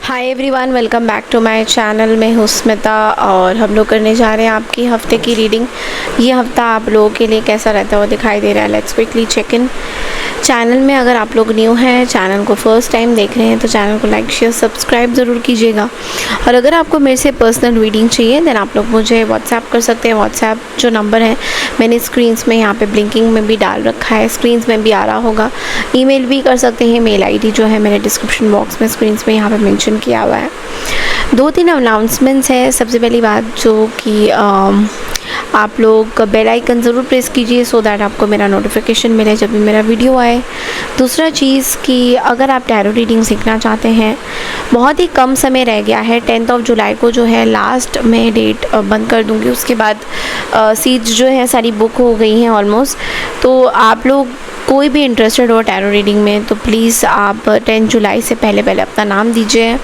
Hi everyone, welcome back to my channel. मैं हूँ स्मिता और हम लोग करने जा रहे हैं आपकी हफ्ते की रीडिंग। ये हफ्ता आप लोगों के लिए कैसा रहता है वो दिखाई दे रहा है। Let's quickly check in. Channel में अगर आप लोग न्यू हैं, चैनल को फर्स्ट टाइम देख रहे हैं तो चैनल को लाइक शेयर सब्सक्राइब ज़रूर कीजिएगा। और अगर आपको मेरे से पर्सनल रीडिंग चाहिए देन आप लोग मुझे व्हाट्सएप कर सकते हैं। व्हाट्सएप जो नंबर है मैंने स्क्रीन्स में यहाँ पे ब्लिंकिंग में भी डाल रखा है, स्क्रीन्स में भी आ रहा होगा। ईमेल भी कर सकते हैं। मेल आईडी जो है मैंने डिस्क्रिप्शन बॉक्स में स्क्रीन्स में यहाँ पे मेंशन किया हुआ है। 2-3 अनाउंसमेंट्स हैं। सबसे पहली बात जो कि आप लोग बेल आइकन ज़रूर प्रेस कीजिए सो दैट आपको मेरा नोटिफिकेशन मिले जब भी मेरा वीडियो आए। दूसरा चीज़ कि अगर आप टैरो रीडिंग सीखना चाहते हैं, बहुत ही कम समय रह गया है। 10 जुलाई को जो है लास्ट मैं डेट बंद कर दूंगी। उसके बाद सीट्स जो है सारी बुक हो गई हैं ऑलमोस्ट। तो आप लोग कोई भी इंटरेस्टेड हो टैरो रीडिंग में तो प्लीज़ आप 10 जुलाई से पहले अपना नाम दीजिए,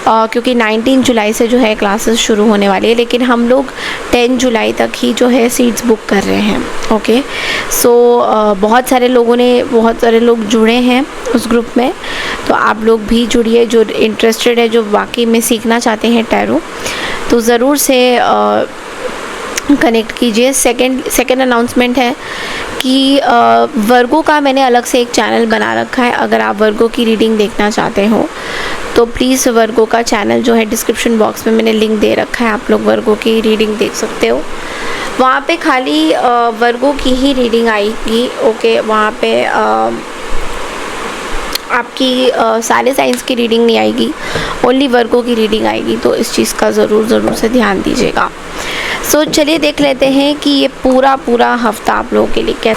क्योंकि 19 जुलाई से जो है क्लासेस शुरू होने वाली है, लेकिन हम लोग 10 जुलाई तक ही जो है सीट्स बुक कर रहे हैं। ओके, सो बहुत सारे लोग जुड़े हैं उस ग्रुप में, तो आप लोग भी जुड़िए। जो इंटरेस्टेड है, जो वाकई में सीखना चाहते हैं टैरो, तो ज़रूर से कनेक्ट कीजिए। सेकंड अनाउंसमेंट है कि वर्गो का मैंने अलग से एक चैनल बना रखा है। अगर आप वर्गो की रीडिंग देखना चाहते हो तो प्लीज़ वर्गो का चैनल जो है डिस्क्रिप्शन बॉक्स में मैंने लिंक दे रखा है, आप लोग वर्गो की रीडिंग देख सकते हो। वहाँ पे खाली वर्गो की ही रीडिंग आएगी। ओके, वहाँ पे आपकी सारे साइंस की रीडिंग नहीं आएगी, ओनली वर्गो की रीडिंग आएगी। तो इस चीज़ का ज़रूर से ध्यान दीजिएगा। सो चलिए देख लेते हैं कि ये पूरा हफ्ता आप लोगों के लिए क्या।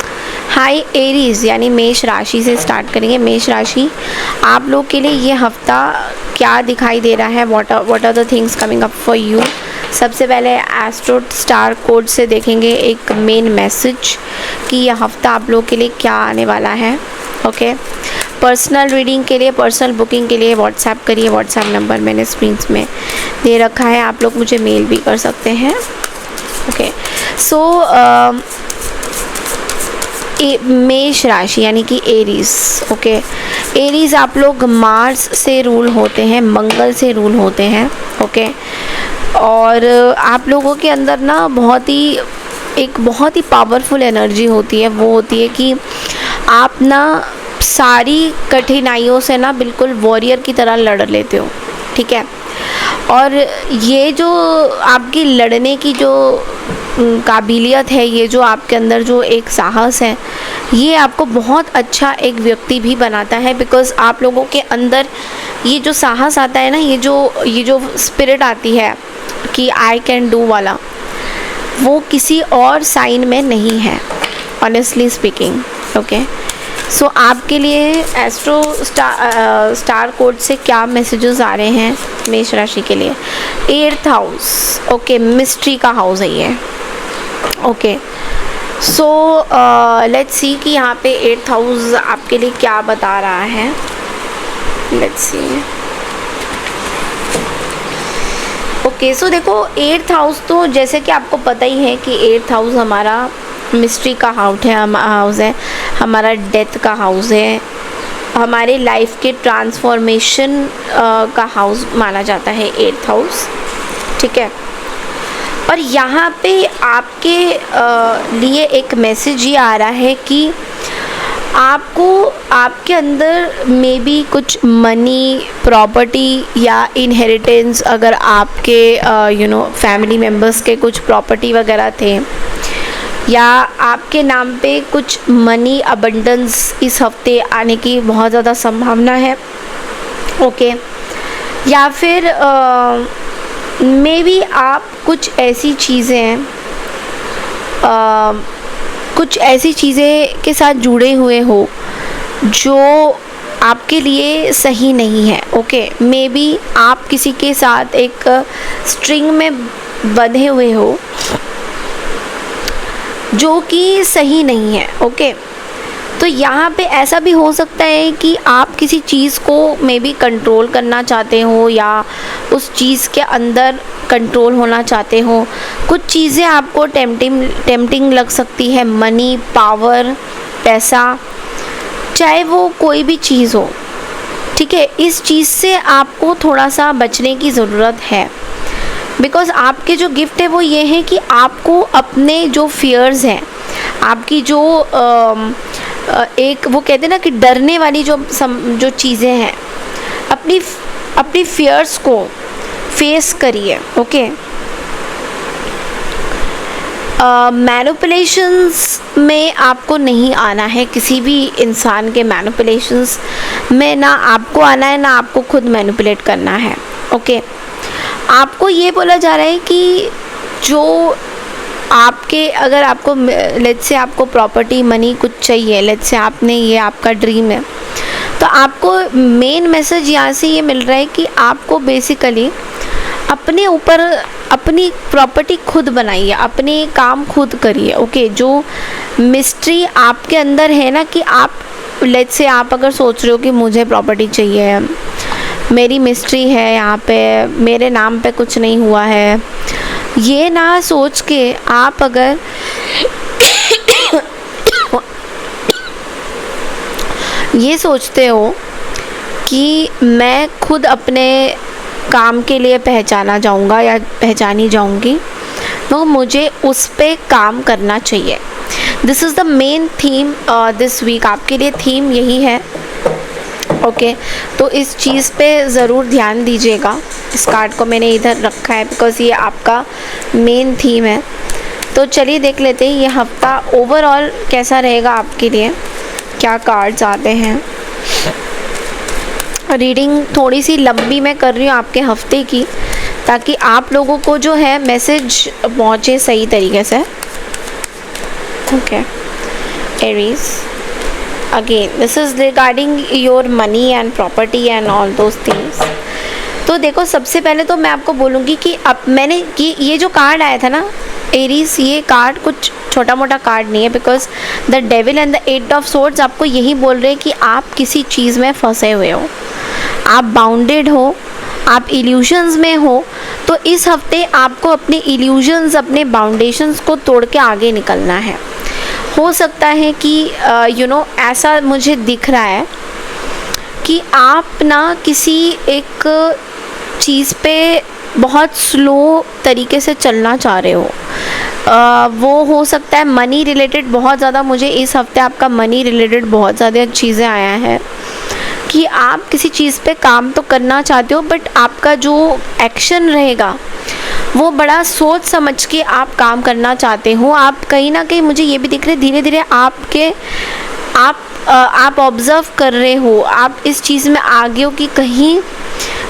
हाय एरीज यानी मेष राशि से स्टार्ट करेंगे। मेष राशि आप लोग के लिए ये हफ्ता क्या दिखाई दे रहा है, what are the things coming up for you. सबसे पहले एस्ट्रो स्टार कोड से देखेंगे एक मेन मैसेज कि यह हफ्ता आप लोग के लिए क्या आने वाला है। ओके, पर्सनल रीडिंग के लिए, पर्सनल बुकिंग के लिए व्हाट्सएप करिए। व्हाट्सएप नंबर मैंने स्क्रीन्स में दे रखा है, आप लोग मुझे मेल भी कर सकते हैं। ओके, सो मेष राशि यानी कि एरीज। ओके, एरीज आप लोग मार्स से रूल होते हैं, मंगल से रूल होते हैं। ओके, और आप लोगों के अंदर ना बहुत ही पावरफुल एनर्जी होती है। वो होती है कि आप ना सारी कठिनाइयों से ना बिल्कुल वॉरियर की तरह लड़ लेते हो। ठीक है, और ये जो आपकी लड़ने की जो काबिलियत है, ये जो आपके अंदर जो एक साहस है, ये आपको बहुत अच्छा एक व्यक्ति भी बनाता है। बिकॉज़ आप लोगों के अंदर ये जो साहस आता है ना, ये जो स्पिरिट आती है कि आई कैन डू वाला, वो किसी और साइन में नहीं है, ऑनेस्टली स्पीकिंग। ओके, सो आपके लिए एस्ट्रो स्टार कोड से क्या मैसेजेस आ रहे हैं मेष राशि के लिए। 8th हाउस, ओके, मिस्ट्री का हाउस है ये। ओके, सो लेट्स सी कि यहाँ पे 8th हाउस आपके लिए क्या बता रहा है। Let's see. ओके, सो देखो 8th हाउस तो जैसे कि आपको पता ही है कि 8th हाउस हमारा मिस्ट्री का हाउस है, हमारा डेथ का हाउस है, हमारे लाइफ के ट्रांसफॉर्मेशन का हाउस माना जाता है 8th हाउस। ठीक है, और यहाँ पे आपके लिए एक मैसेज ये आ रहा है कि आपको आपके अंदर मे बी कुछ मनी, प्रॉपर्टी या इनहेरिटेंस, अगर आपके फैमिली मेम्बर्स के कुछ प्रॉपर्टी वगैरह थे, या आपके नाम पे कुछ मनी अबंडेंस इस हफ्ते आने की बहुत ज़्यादा संभावना है। ओके, या फिर मे बी आप कुछ ऐसी चीज़ें के साथ जुड़े हुए हो जो आपके लिए सही नहीं है। ओके, मे बी आप किसी के साथ एक स्ट्रिंग में बंधे हुए हो जो कि सही नहीं है। ओके, तो यहाँ पे ऐसा भी हो सकता है कि आप किसी चीज़ को मे बी कंट्रोल करना चाहते हो या उस चीज़ के अंदर कंट्रोल होना चाहते हो। कुछ चीज़ें आपको टेम्पटिंग लग सकती है, मनी, पावर, पैसा, चाहे वो कोई भी चीज़ हो। ठीक है, इस चीज़ से आपको थोड़ा सा बचने की ज़रूरत है, बिकॉज़ आपके जो गिफ्ट है वो ये है कि आपको अपने जो फियर्स हैं, आपकी जो एक वो कहते हैं ना कि डरने वाली जो चीज़ें हैं, अपनी फियर्स को फेस करिए। ओके, मैनिपुलेशंस में आपको नहीं आना है, किसी भी इंसान के मैनिपुलेशंस में ना आपको आना है, ना आपको खुद मैनिपुलेट करना है। ओके, आपको ये बोला जा रहा है कि जो आपके, अगर आपको लेट्स से आपको प्रॉपर्टी मनी कुछ चाहिए, लेट्स से आपने ये आपका ड्रीम है, तो आपको मेन मैसेज यहाँ से ये मिल रहा है कि आपको बेसिकली अपने ऊपर अपनी प्रॉपर्टी खुद बनाइए, अपने काम खुद करिए। ओके, जो मिस्ट्री आपके अंदर है ना, कि आप लेट्स से आप अगर सोच रहे हो कि मुझे प्रॉपर्टी चाहिए, मेरी मिस्ट्री है यहाँ पे, मेरे नाम पे कुछ नहीं हुआ है, ये ना सोच के आप अगर ये सोचते हो कि मैं खुद अपने काम के लिए पहचाना जाऊंगा या पहचानी जाऊंगी, तो मुझे उस पे काम करना चाहिए। This is the main theme this week, आपके लिए थीम यही है। ओके, तो इस चीज़ पे ज़रूर ध्यान दीजिएगा। इस कार्ड को मैंने इधर रखा है बिकॉज़ ये आपका मेन थीम है। तो चलिए देख लेते हैं ये हफ्ता ओवरऑल कैसा रहेगा आपके लिए, क्या कार्ड्स आते हैं। रीडिंग थोड़ी सी लंबी मैं कर रही हूँ आपके हफ्ते की, ताकि आप लोगों को जो है मैसेज पहुँचे सही तरीके से। Okay, Aries, again this is regarding your money and property and all those things. तो देखो, सबसे पहले तो मैं आपको बोलूँगी कि अब मैंने ये जो कार्ड आया था ना एरीज, ये कार्ड कुछ छोटा मोटा कार्ड नहीं है, because the devil and the 8 of swords आपको यही बोल रहे हैं कि आप किसी चीज़ में फंसे हुए हो, आप बाउंडेड हो, आप इल्यूशंस में हो। तो इस हफ्ते आपको अपने इल्यूशंस, अपने बाउंडेशंस को तोड़ के आगे निकलना है। हो सकता है कि ऐसा मुझे दिख रहा है कि आप ना किसी एक चीज़ पे बहुत स्लो तरीके से चलना चाह रहे हो। वो हो सकता है मनी रिलेटेड, बहुत ज़्यादा मुझे इस हफ्ते आपका मनी रिलेटेड बहुत ज़्यादा चीज़ें आया है कि आप किसी चीज़ पे काम तो करना चाहते हो, बट आपका जो एक्शन रहेगा वो बड़ा सोच समझ के आप काम करना चाहते हो। आप कहीं ना कहीं, मुझे ये भी दिख रहा है, धीरे धीरे आप ऑब्ज़र्व कर रहे हो, आप इस चीज़ में आगे हो कि कहीं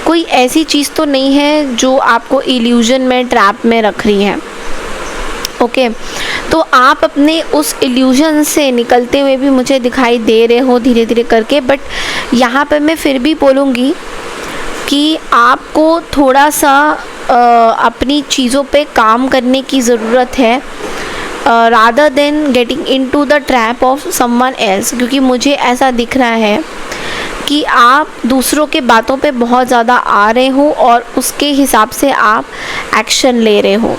कोई ऐसी चीज़ तो नहीं है जो आपको इल्यूजन में, ट्रैप में रख रही है। ओके, तो आप अपने उस इल्यूजन से निकलते हुए भी मुझे दिखाई दे रहे हो धीरे धीरे करके। बट यहाँ पर मैं फिर भी बोलूँगी कि आपको थोड़ा सा अपनी चीज़ों पे काम करने की ज़रूरत है, rather than getting into the trap of someone else. क्योंकि मुझे ऐसा दिख रहा है कि आप दूसरों के बातों पे बहुत ज़्यादा आ रहे हो और उसके हिसाब से आप एक्शन ले रहे हो।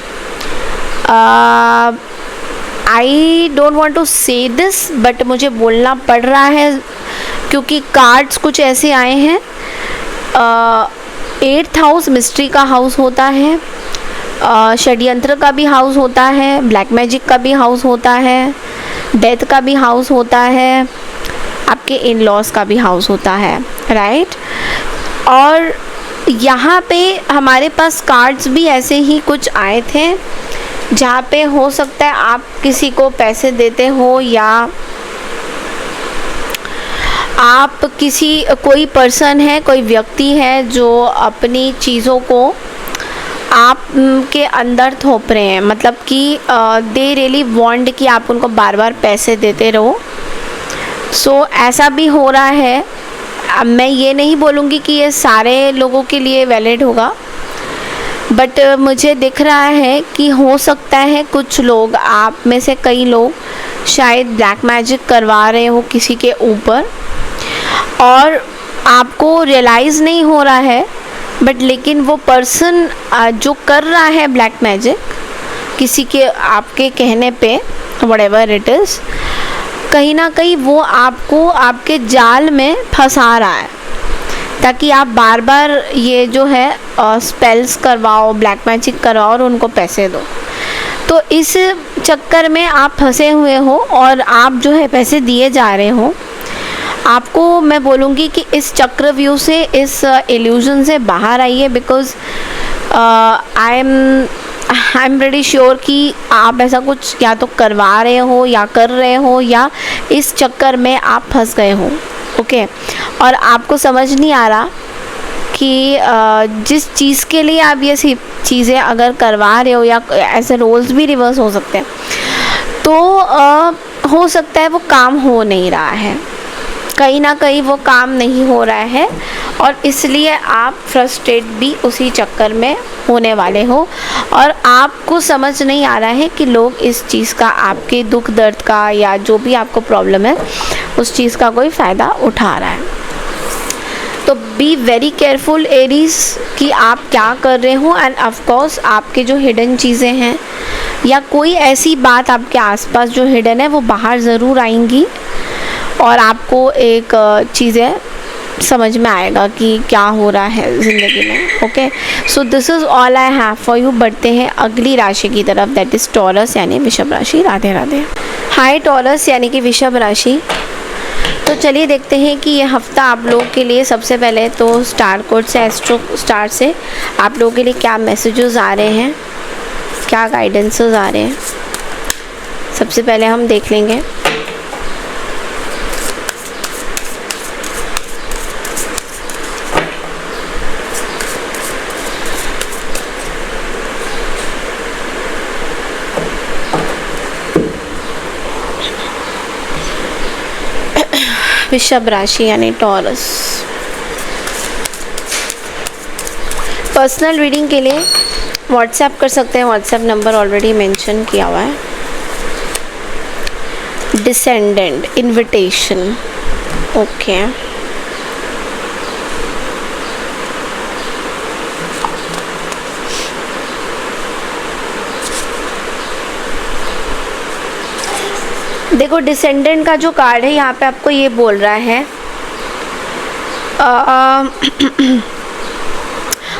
आई डोंट वॉन्ट टू से दिस, बट मुझे बोलना पड़ रहा है क्योंकि कार्ड्स कुछ ऐसे आए हैं। 8th हाउस मिस्ट्री का हाउस होता है, षड्यंत्र का भी हाउस होता है, ब्लैक मैजिक का भी हाउस होता है, डेथ का भी हाउस होता है, आपके इन लॉस का भी हाउस होता है, राइट। और यहाँ पे हमारे पास कार्ड्स भी ऐसे ही कुछ आए थे जहाँ पे हो सकता है आप किसी को पैसे देते हो, या आप कोई पर्सन है, कोई व्यक्ति है जो अपनी चीज़ों को आप के अंदर थोप रहे हैं, मतलब कि दे रियली वांट कि आप उनको बार बार पैसे देते रहो। सो ऐसा भी हो रहा है। अब मैं ये नहीं बोलूँगी कि ये सारे लोगों के लिए वैलिड होगा, बट मुझे दिख रहा है कि हो सकता है कुछ लोग, आप में से कई लोग शायद ब्लैक मैजिक करवा रहे हो किसी के ऊपर, और आपको रियलाइज़ नहीं हो रहा है, बट लेकिन वो पर्सन जो कर रहा है ब्लैक मैजिक किसी के आपके कहने पे, व्हाटएवर इट इज़, कहीं ना कहीं वो आपको आपके जाल में फंसा रहा है। ताकि आप बार बार ये जो है स्पेल्स करवाओ, ब्लैक मैजिक करवाओ और उनको पैसे दो। तो इस चक्कर में आप फंसे हुए हो और आप जो है पैसे दिए जा रहे हो। आपको मैं बोलूँगी कि इस चक्रव्यूह से, इस इल्यूजन से बाहर आइए, because I am pretty sure कि आप ऐसा कुछ या तो करवा रहे हो या कर रहे हो, या इस चक्कर में आप फंस गए हो। ओके और आपको समझ नहीं आ रहा कि जिस चीज़ के लिए आप ये चीज़ें अगर करवा रहे हो, या ऐसे रोल्स भी रिवर्स हो सकते हैं, तो हो सकता है वो काम हो नहीं रहा है, कहीं ना कहीं वो काम नहीं हो रहा है, और इसलिए आप फ्रस्ट्रेट भी उसी चक्कर में होने वाले हो। और आपको समझ नहीं आ रहा है कि लोग इस चीज़ का, आपके दुख दर्द का या जो भी आपको प्रॉब्लम है उस चीज़ का कोई फ़ायदा उठा रहा है। तो बी वेरी केयरफुल एरीज कि आप क्या कर रहे हो। एंड ऑफ कोर्स आपके जो हिडन चीज़ें हैं या कोई ऐसी बात आपके आसपास जो हिडन है वो बाहर ज़रूर आएंगी, और आपको एक चीज़ें समझ में आएगा कि क्या हो रहा है ज़िंदगी में। Okay so this is all I have for you. बढ़ते हैं अगली राशि की तरफ, दैट इज़ टॉरस यानी वृषभ राशि। राधे राधे। हाय टॉरस यानी कि वृषभ राशि। तो चलिए देखते हैं कि ये हफ्ता आप लोगों के लिए, सबसे पहले तो स्टार कोड से, एस्ट्रो स्टार से आप लोगों के लिए क्या मैसेजेस आ रहे हैं, क्या गाइडेंसेस आ रहे हैं, सबसे पहले हम देख लेंगे। वृषभ राशि यानी टॉरस। पर्सनल रीडिंग के लिए व्हाट्सएप कर सकते हैं, व्हाट्सएप नंबर ऑलरेडी मेंशन किया हुआ है। Descendant invitation. ओके देखो, डिसेंडेंट का जो कार्ड है यहाँ पे आपको ये बोल रहा है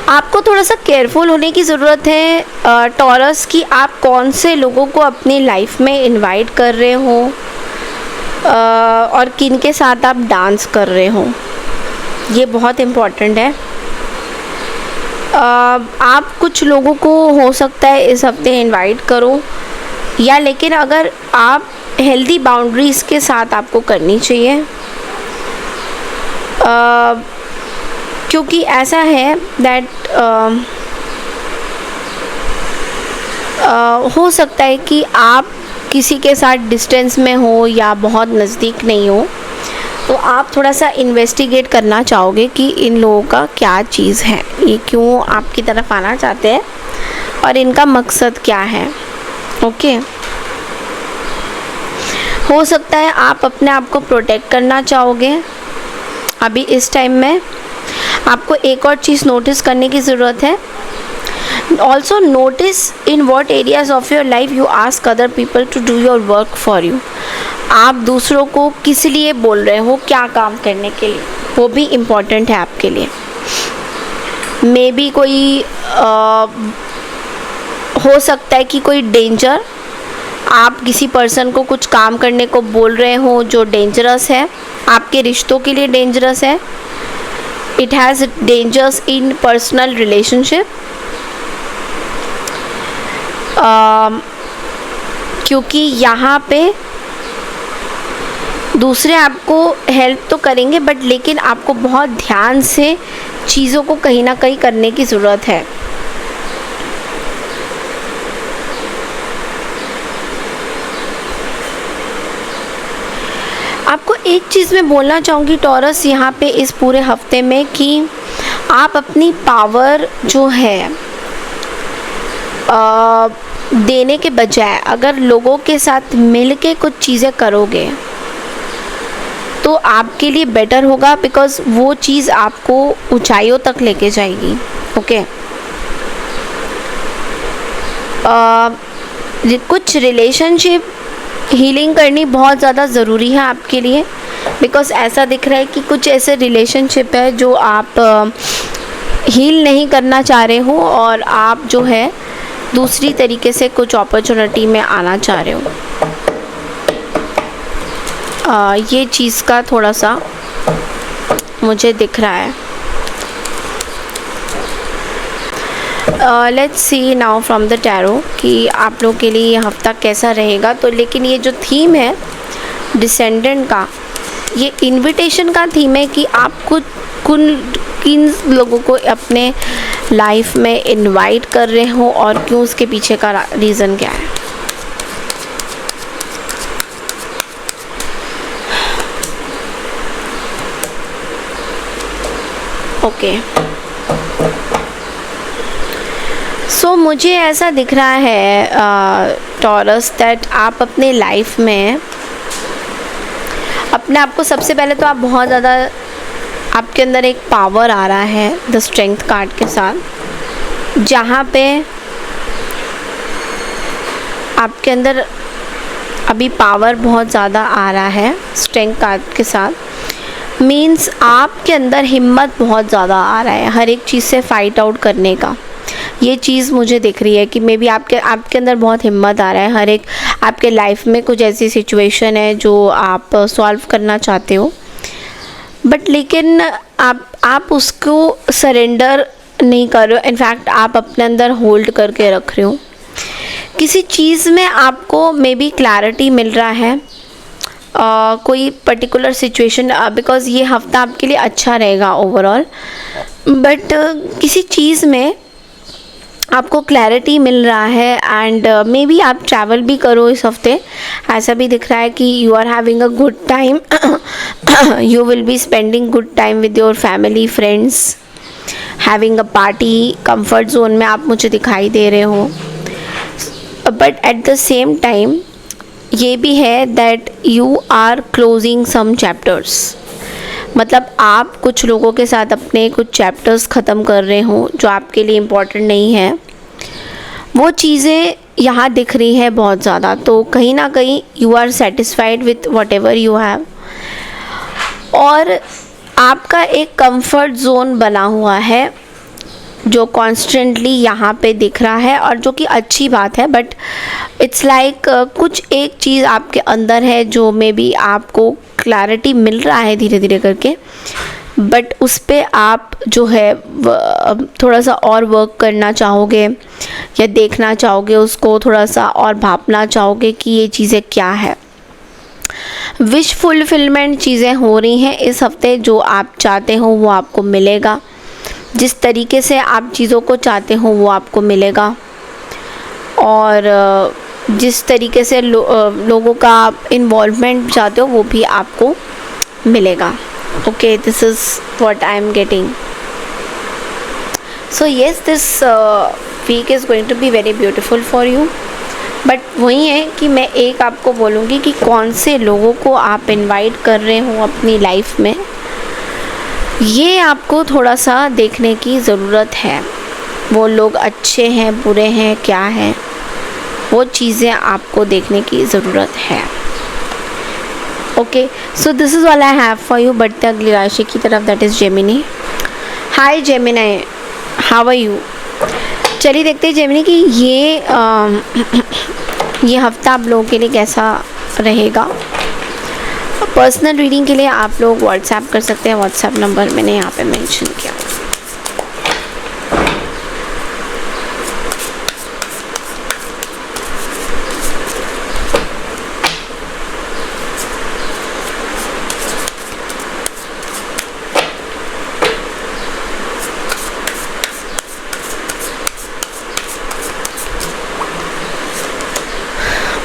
आपको थोड़ा सा केयरफुल होने की ज़रूरत है टॉरस की, आप कौन से लोगों को अपनी लाइफ में इनवाइट कर रहे हो और किन के साथ आप डांस कर रहे हो, ये बहुत इम्पॉर्टेंट है। आप कुछ लोगों को हो सकता है इस हफ्ते इनवाइट करो, या लेकिन अगर आप हेल्दी बाउंड्रीज़ के साथ आपको करनी चाहिए, क्योंकि ऐसा है दैट हो सकता है कि आप किसी के साथ डिस्टेंस में हो या बहुत नज़दीक नहीं हो, तो आप थोड़ा सा इन्वेस्टिगेट करना चाहोगे कि इन लोगों का क्या चीज़ है, ये क्यों आपकी तरफ आना चाहते हैं और इनका मकसद क्या है। ओके हो सकता है आप अपने आप को प्रोटेक्ट करना चाहोगे अभी इस टाइम में। आपको एक और चीज़ नोटिस करने की ज़रूरत है। Also notice in what areas of your life you ask other people to do your work for you. आप दूसरों को किस लिए बोल रहे हो, क्या काम करने के लिए, वो भी इम्पॉर्टेंट है आपके लिए। मे बी कोई हो सकता है कि कोई डेंजर, आप किसी पर्सन को कुछ काम करने को बोल रहे हो जो डेंजरस है, आपके रिश्तों के लिए डेंजरस है। It has dangers in personal relationship, क्योंकि यहाँ पे दूसरे आपको हेल्प तो करेंगे बट लेकिन आपको बहुत ध्यान से चीज़ों को कहीं ना कहीं करने की ज़रूरत है। आपको एक चीज़ मैं बोलना चाहूँगी टॉरस यहाँ पे इस पूरे हफ्ते में, कि आप अपनी पावर जो है देने के बजाय अगर लोगों के साथ मिल के कुछ चीज़ें करोगे तो आपके लिए बेटर होगा, बिकॉज़ वो चीज़ आपको ऊंचाइयों तक लेके जाएगी। ओके कुछ रिलेशनशिप हीलिंग करनी बहुत ज़्यादा ज़रूरी है आपके लिए, बिकॉज ऐसा दिख रहा है कि कुछ ऐसे रिलेशनशिप है जो आप हील नहीं करना चाह रहे हो और आप जो है दूसरी तरीके से कुछ अपॉर्चुनिटी में आना चाह रहे हो। ये चीज़ का थोड़ा सा मुझे दिख रहा है। Let's see now from the tarot कि आप लोग के लिए ये हफ्ता कैसा रहेगा। तो लेकिन ये जो थीम है डिसेंडेंट का, ये इनविटेशन का थीम है कि आप कुछ किन लोगों को अपने लाइफ में इनवाइट कर रहे हो और क्यों, उसके पीछे का रीज़न क्या है। ओके सो मुझे ऐसा दिख रहा है टॉरस दैट आप अपने लाइफ में अपने आप को, सबसे पहले तो आप बहुत ज़्यादा, आपके अंदर एक पावर आ रहा है द स्ट्रेंथ कार्ड के साथ, जहाँ पे आपके अंदर अभी पावर बहुत ज़्यादा आ रहा है स्ट्रेंथ कार्ड के साथ। मीन्स आपके अंदर हिम्मत बहुत ज़्यादा आ रहा है हर एक चीज़ से फ़ाइट आउट करने का। ये चीज़ मुझे दिख रही है कि मे बी आपके अंदर बहुत हिम्मत आ रहा है हर एक, आपके लाइफ में कुछ ऐसी सिचुएशन है जो आप सॉल्व करना चाहते हो, बट लेकिन आप उसको सरेंडर नहीं कर रहे हो। इनफैक्ट आप अपने अंदर होल्ड करके रख रहे हो। किसी चीज़ में आपको मे बी क्लैरिटी मिल रहा है, कोई पर्टिकुलर सिचुएशन, बिकॉज़ ये हफ्ता आपके लिए अच्छा रहेगा ओवरऑल, बट किसी चीज़ में आपको क्लैरिटी मिल रहा है एंड मे बी आप ट्रैवल भी करो इस हफ्ते। ऐसा भी दिख रहा है कि you are having a good time, you will be spending good time with your family friends, having a party, comfort zone में आप मुझे दिखाई दे रहे हो। But at the same time ये भी है that you are closing some chapters, मतलब आप कुछ लोगों के साथ अपने कुछ चैप्टर्स ख़त्म कर रहे हो जो आपके लिए इम्पोर्टेंट नहीं है। वो चीज़ें यहाँ दिख रही है बहुत ज़्यादा। तो कहीं ना कहीं you are satisfied with whatever you have, और आपका एक कंफर्ट जोन बना हुआ है जो कॉन्स्टेंटली यहाँ पे दिख रहा है, और जो कि अच्छी बात है। बट इट्स लाइक कुछ एक चीज़ आपके अंदर है जो मे बी आपको क्लैरिटी मिल रहा है धीरे धीरे करके, बट उस पर आप जो है थोड़ा सा और वर्क करना चाहोगे या देखना चाहोगे, उसको थोड़ा सा और भापना चाहोगे कि ये चीज़ें क्या है। विश फुलफिलमेंट चीज़ें हो रही हैं इस हफ्ते, जो आप चाहते हो वो आपको मिलेगा, जिस तरीके से आप चीज़ों को चाहते हो वो आपको मिलेगा, और जिस तरीके से लोगों का इन्वॉल्वमेंट चाहते हो वो भी आपको मिलेगा। Okay, this is what I am getting. So yes, this week is going to be very beautiful for you. But वही है कि मैं एक आपको बोलूँगी कि कौन से लोगों को आप इनवाइट कर रहे हो अपनी लाइफ में, ये आपको थोड़ा सा देखने की ज़रूरत है। वो लोग अच्छे हैं, बुरे हैं, क्या हैं, वो चीज़ें आपको देखने की ज़रूरत है। Okay, so this is all I have for you. बढ़ते अगली राशि की तरफ, that is Gemini. Hi Gemini, how are you. चलिए देखते हैं जेमिनी कि ये हफ्ता आप लोगों के लिए कैसा रहेगा। पर्सनल रीडिंग के लिए आप लोग व्हाट्सएप कर सकते हैं, व्हाट्सएप नंबर मैंने यहाँ पे मेंशन किया।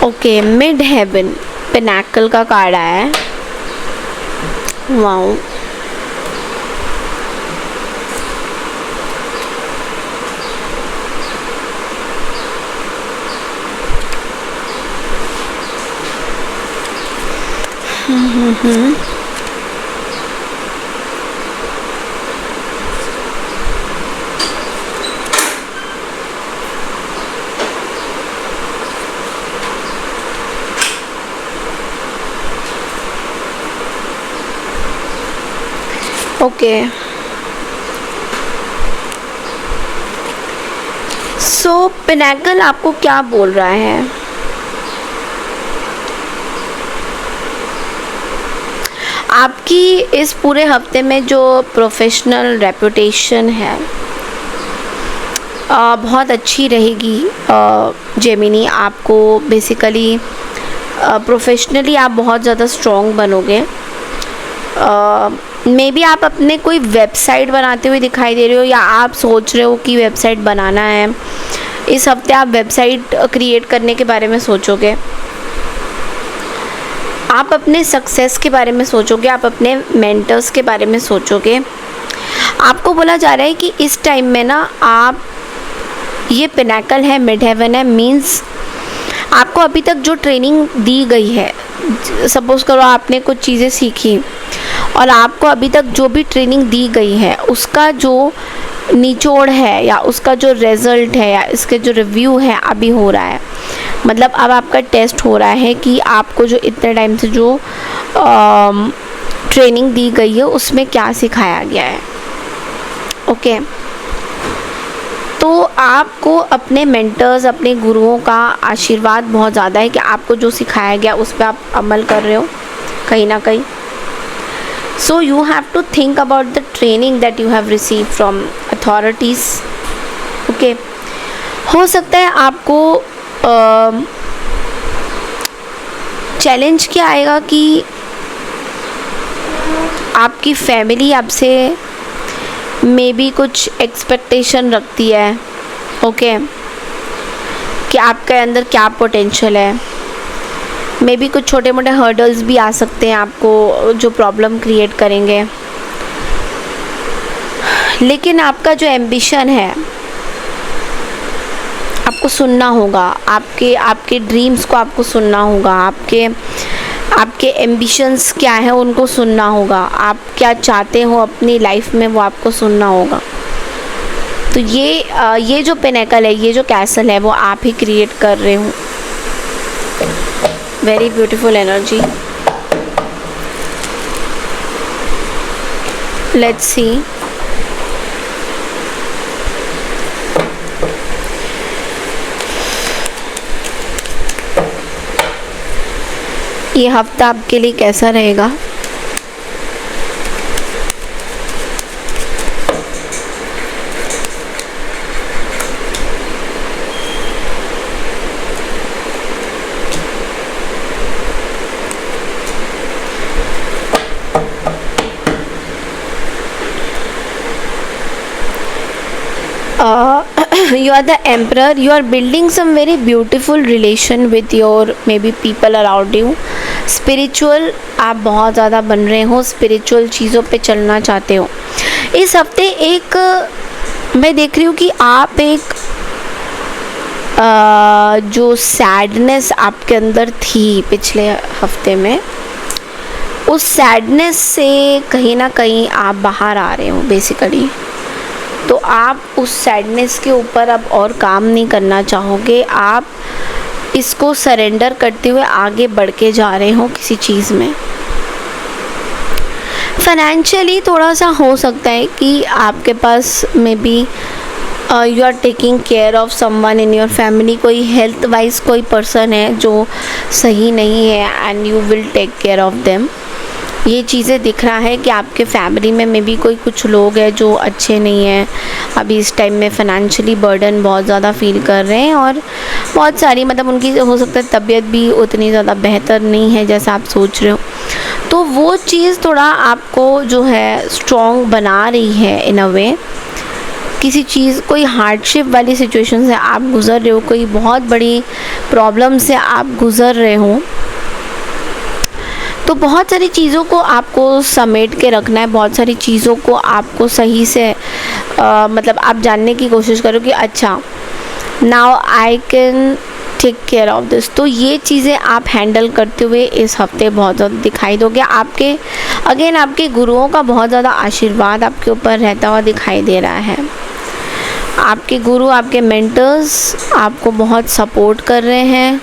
ओके, मिड हेवन पिनैकल का कार्ड आया है। वाओ, ओके, सो पिनेकल आपको क्या बोल रहा है? आपकी इस पूरे हफ्ते में जो प्रोफेशनल रेपुटेशन है बहुत अच्छी रहेगी जेमिनी। आपको बेसिकली प्रोफेशनली आप बहुत ज़्यादा स्ट्रॉन्ग बनोगे। मे बी आप अपने कोई वेबसाइट बनाते हुए दिखाई दे रहे हो, या आप सोच रहे हो कि वेबसाइट बनाना है। इस हफ्ते आप वेबसाइट क्रिएट करने के बारे में सोचोगे, आप अपने सक्सेस के बारे में सोचोगे, आप अपने मेंटर्स के बारे में सोचोगे। आपको बोला जा रहा है कि इस टाइम में ना आप, ये पिनेकल है, मिड हेवन है, मीन्स आपको अभी तक जो ट्रेनिंग दी गई है, सपोज़ करो आपने कुछ चीज़ें सीखी और आपको अभी तक जो भी ट्रेनिंग दी गई है उसका जो निचोड़ है या उसका जो रिज़ल्ट है या इसके जो रिव्यू है अभी हो रहा है। मतलब अब आपका टेस्ट हो रहा है कि आपको जो इतने टाइम से जो ट्रेनिंग दी गई है उसमें क्या सिखाया गया है। ओके, तो आपको अपने मेंटर्स, अपने गुरुओं का आशीर्वाद बहुत ज़्यादा है कि आपको जो सिखाया गया उस पर आप अमल कर रहे हो कहीं ना कहीं। So you have to think about the training that you have receive from authorities. Okay, हो सकता है आपको चैलेंज क्या आएगा कि आपकी फैमिली आपसे मे बी कुछ एक्सपेक्टेशन रखती है। ओके, कि आपके अंदर क्या पोटेंशियल है। मे बी कुछ छोटे मोटे हर्डल्स भी आ सकते हैं आपको, जो प्रॉब्लम क्रिएट करेंगे। लेकिन आपका जो एम्बिशन है आपको सुनना होगा, आपके ड्रीम्स को आपको सुनना होगा, आपके एम्बिशंस क्या है उनको सुनना होगा, आप क्या चाहते हो अपनी लाइफ में वो आपको सुनना होगा। तो ये जो पिनेकल है, ये जो कैसल है, वो आप ही क्रिएट कर रहे हो। Very beautiful energy. Let's see. ये हफ्ता आपके लिए कैसा रहेगा? You are the emperor. You are building some very beautiful relation with your maybe people around you. Spiritual आप बहुत ज़्यादा बन रहे हो, स्पिरिचुअल चीज़ों पे चलना चाहते हो। इस हफ्ते एक मैं देख रही हूँ कि आप एक जो सैडनेस आपके अंदर थी पिछले हफ्ते में, उस सैडनेस से कहीं ना कहीं आप बाहर आ रहे हो बेसिकली। तो आप उस सैडनेस के ऊपर अब और काम नहीं करना चाहोगे, आप इसको सरेंडर करते हुए आगे बढ़ के जा रहे हो किसी चीज़ में। फाइनेंशियली थोड़ा सा हो सकता है कि आपके पास may be you are taking care of someone in your family. कोई हेल्थ वाइज कोई पर्सन है जो सही नहीं है and you will take care of them. ये चीज़ें दिख रहा है कि आपके फैमिली में मे बी कोई कुछ लोग हैं जो अच्छे नहीं हैं, अभी इस टाइम में फाइनेंशियली बर्डन बहुत ज़्यादा फील कर रहे हैं, और बहुत सारी मतलब उनकी हो सकता है तबीयत भी उतनी ज़्यादा बेहतर नहीं है जैसा आप सोच रहे हो। तो वो चीज़ थोड़ा आपको जो है स्ट्रॉन्ग बना रही है इन अ वे। किसी चीज़, कोई हार्डशिप वाली सिचुएशन से आप गुज़र रहे हो, कोई बहुत बड़ी प्रॉब्लम से आप गुज़र रहे हो, तो बहुत सारी चीज़ों को आपको समेट के रखना है, बहुत सारी चीज़ों को आपको सही से मतलब आप जानने की कोशिश करो कि अच्छा now I can take care of this. तो ये चीज़ें आप हैंडल करते हुए इस हफ्ते बहुत ज़्यादा दिखाई दोगे। आपके गुरुओं का बहुत ज़्यादा आशीर्वाद आपके ऊपर रहता हुआ दिखाई दे रहा है। आपके गुरु, आपके मेंटर्स आपको बहुत सपोर्ट कर रहे हैं।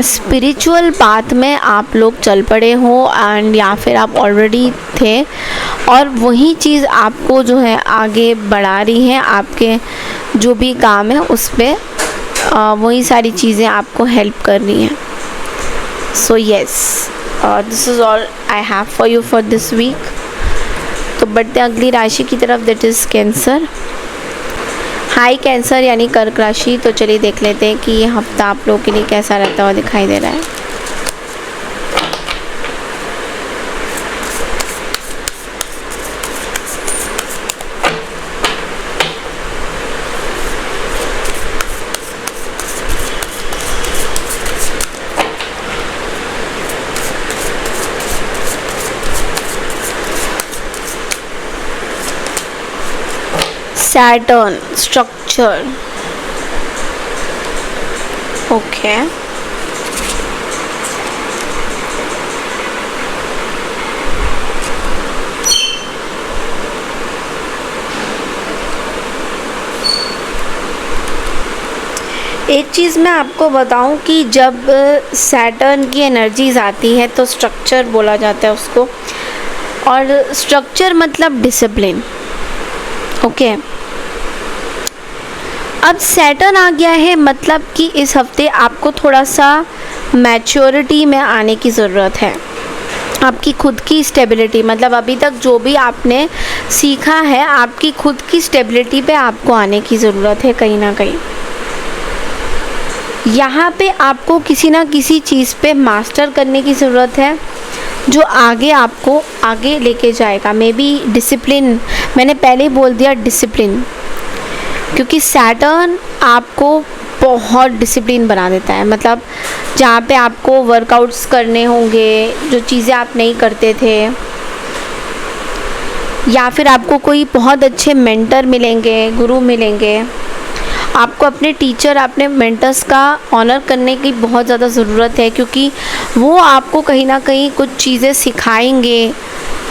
स्पिरिचुअल पाथ में आप लोग चल पड़े हो एंड या फिर आप ऑलरेडी थे और वही चीज़ आपको जो है आगे बढ़ा रही है, आपके जो भी काम है उस पर वही सारी चीज़ें आपको हेल्प कर रही हैं। So yes, this is all I have for you for this week. तो बढ़ते अगली राशि की तरफ, that is Cancer. Hi Cancer यानी कर्क राशि। तो चलिए देख लेते हैं कि ये हफ्ता आप लोगों के लिए कैसा रहता हुआ दिखाई दे रहा है। Saturn structure. Okay. एक चीज़ मैं आपको बताऊं कि जब सैटर्न की एनर्जीज आती है तो स्ट्रक्चर बोला जाता है उसको, और स्ट्रक्चर मतलब डिसिप्लिन। ओके, अब सैटर्न आ गया है, मतलब कि इस हफ्ते आपको थोड़ा सा मैच्योरिटी में आने की ज़रूरत है। आपकी खुद की स्टेबिलिटी, मतलब अभी तक जो भी आपने सीखा है, आपकी खुद की स्टेबिलिटी पे आपको आने की ज़रूरत है कहीं ना कहीं। यहाँ पे आपको किसी ना किसी चीज़ पे मास्टर करने की ज़रूरत है जो आगे आपको आगे लेके जाएगा। मे बी डिसिप्लिन, मैंने पहले ही बोल दिया डिसिप्लिन, क्योंकि सैटर्न आपको बहुत डिसिप्लिन बना देता है। मतलब जहाँ पे आपको वर्कआउट्स करने होंगे, जो चीज़ें आप नहीं करते थे, या फिर आपको कोई बहुत अच्छे मेंटर मिलेंगे, गुरु मिलेंगे। आपको अपने टीचर, अपने मेंटर्स का ऑनर करने की बहुत ज़्यादा ज़रूरत है, क्योंकि वो आपको कहीं ना कहीं कुछ चीज़ें सिखाएंगे।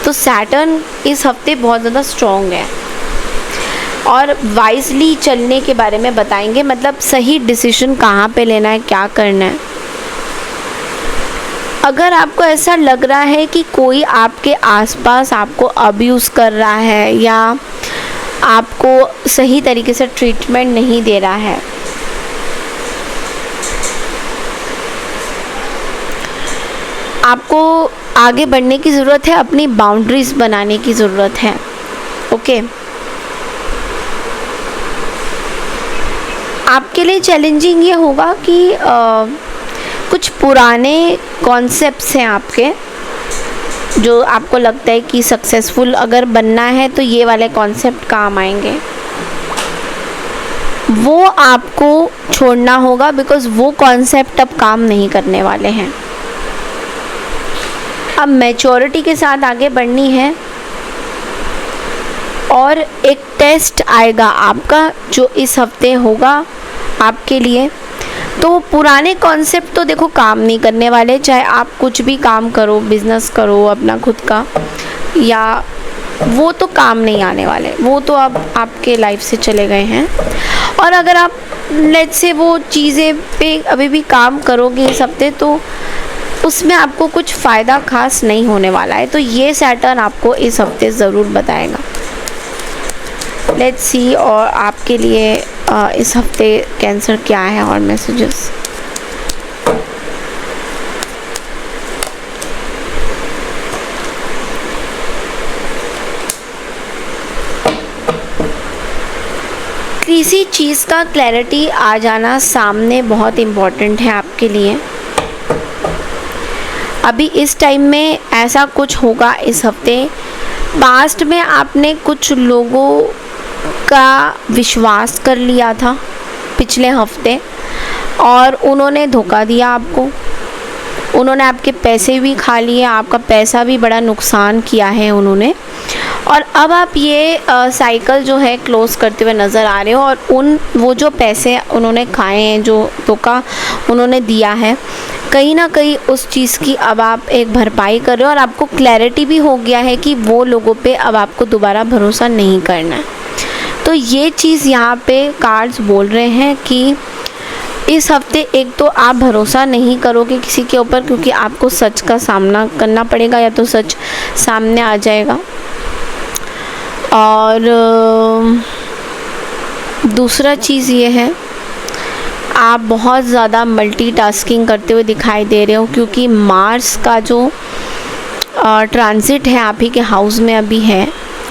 तो सैटर्न इस हफ्ते बहुत ज़्यादा स्ट्रॉन्ग है और वाइजली चलने के बारे में बताएंगे, मतलब सही डिसीजन कहाँ पे लेना है, क्या करना है। अगर आपको ऐसा लग रहा है कि कोई आपके आसपास आपको अब्यूज़ कर रहा है या आपको सही तरीके से ट्रीटमेंट नहीं दे रहा है, आपको आगे बढ़ने की ज़रूरत है, अपनी बाउंड्रीज़ बनाने की ज़रूरत है। ओके, आपके लिए चैलेंजिंग ये होगा कि कुछ पुराने कॉन्सेप्ट्स हैं आपके, जो आपको लगता है कि सक्सेसफुल अगर बनना है तो ये वाले कॉन्सेप्ट काम आएंगे, वो आपको छोड़ना होगा, बिकॉज़ वो कॉन्सेप्ट अब काम नहीं करने वाले हैं। अब मैच्योरिटी के साथ आगे बढ़नी है और एक टेस्ट आएगा आपका जो इस हफ्ते होगा आपके लिए। तो पुराने कॉन्सेप्ट तो देखो काम नहीं करने वाले, चाहे आप कुछ भी काम करो, बिजनेस करो अपना खुद का, या वो तो काम नहीं आने वाले, वो तो अब आपके लाइफ से चले गए हैं। और अगर आप लेट्स से वो चीज़ें पे अभी भी काम करोगे इस हफ्ते, तो उसमें आपको कुछ फ़ायदा खास नहीं होने वाला है। तो ये सैटर्न आपको इस हफ्ते ज़रूर बताएगा। लेट्स सी और आपके लिए इस हफ्ते कैंसर क्या है और मैसेजेस। किसी चीज़ का क्लैरिटी आ जाना सामने बहुत इम्पोर्टेंट है आपके लिए। अभी इस टाइम में ऐसा कुछ होगा इस हफ्ते। पास्ट में आपने कुछ लोगों का विश्वास कर लिया था पिछले हफ्ते और उन्होंने धोखा दिया आपको, उन्होंने आपके पैसे भी खा लिए, आपका पैसा भी बड़ा नुकसान किया है उन्होंने। और अब आप ये साइकिल जो है क्लोज़ करते हुए नज़र आ रहे हो, और वो जो पैसे उन्होंने खाए हैं, जो धोखा उन्होंने दिया है, कहीं ना कहीं उस चीज़ की अब आप एक भरपाई कर रहे हो और आपको क्लैरिटी भी हो गया है कि वो लोगों पे अब आपको दोबारा भरोसा नहीं करना है। तो ये चीज़ यहाँ पे कार्ड्स बोल रहे हैं कि इस हफ्ते एक तो आप भरोसा नहीं करोगे किसी के ऊपर, क्योंकि आपको सच का सामना करना पड़ेगा या तो सच सामने आ जाएगा। और दूसरा चीज़ ये है, आप बहुत ज़्यादा मल्टीटास्किंग करते हुए दिखाई दे रहे हो, क्योंकि मार्स का जो ट्रांजिट है आप ही के हाउस में अभी है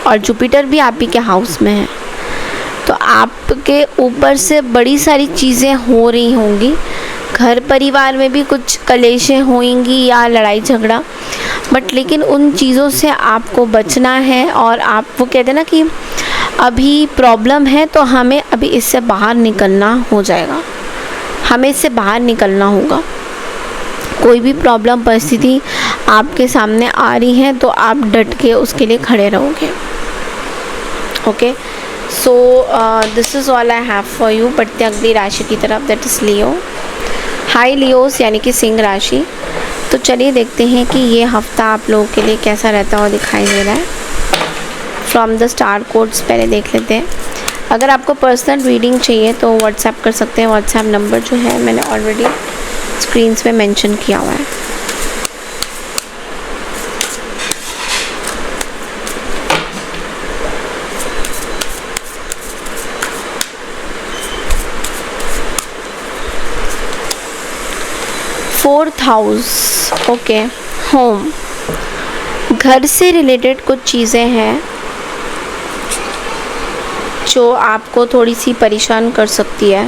और जुपिटर भी आप ही के हाउस में है। तो आपके ऊपर से बड़ी सारी चीज़ें हो रही होंगी, घर परिवार में भी कुछ कलेशें होंगी या लड़ाई झगड़ा, बट लेकिन उन चीज़ों से आपको बचना है। और आप वो कहते हैं ना कि अभी प्रॉब्लम है तो हमें अभी इससे बाहर निकलना हो जाएगा, हमें इससे बाहर निकलना होगा। कोई भी प्रॉब्लम परिस्थिति आपके सामने आ रही है तो आप डट के उसके लिए खड़े रहोगे। Okay, so this is all I have for you. बढ़ते अगली राशि की तरफ, that is Leo. High Leos यानी कि सिंह राशि। तो चलिए देखते हैं कि ये हफ्ता आप लोगों के लिए कैसा रहता हुआ दिखाई दे रहा है। फ्रॉम द स्टार कोड्स पहले देख लेते हैं। अगर आपको पर्सनल रीडिंग चाहिए तो व्हाट्सएप कर सकते हैं। व्हाट्सएप नंबर जो है मैंने ऑलरेडी स्क्रीन्स पे मेंशन किया हुआ है। फोर्थ हाउस, ओके, होम, घर से रिलेटेड कुछ चीज़ें हैं जो आपको थोड़ी सी परेशान कर सकती है।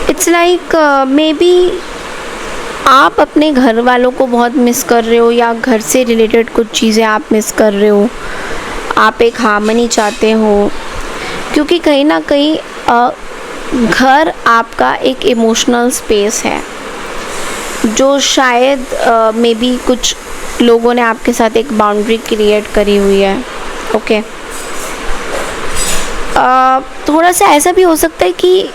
इट्स लाइक मे बी आप अपने घर वालों को बहुत मिस कर रहे हो, या घर से रिलेटेड कुछ चीज़ें आप मिस कर रहे हो। आप एक हार्मनी चाहते हो, क्योंकि कहीं ना कहीं घर आपका एक इमोशनल स्पेस है जो शायद मे बी कुछ लोगों ने आपके साथ एक बाउंड्री क्रिएट करी हुई है। ओके, थोड़ा सा ऐसा भी हो सकता है कि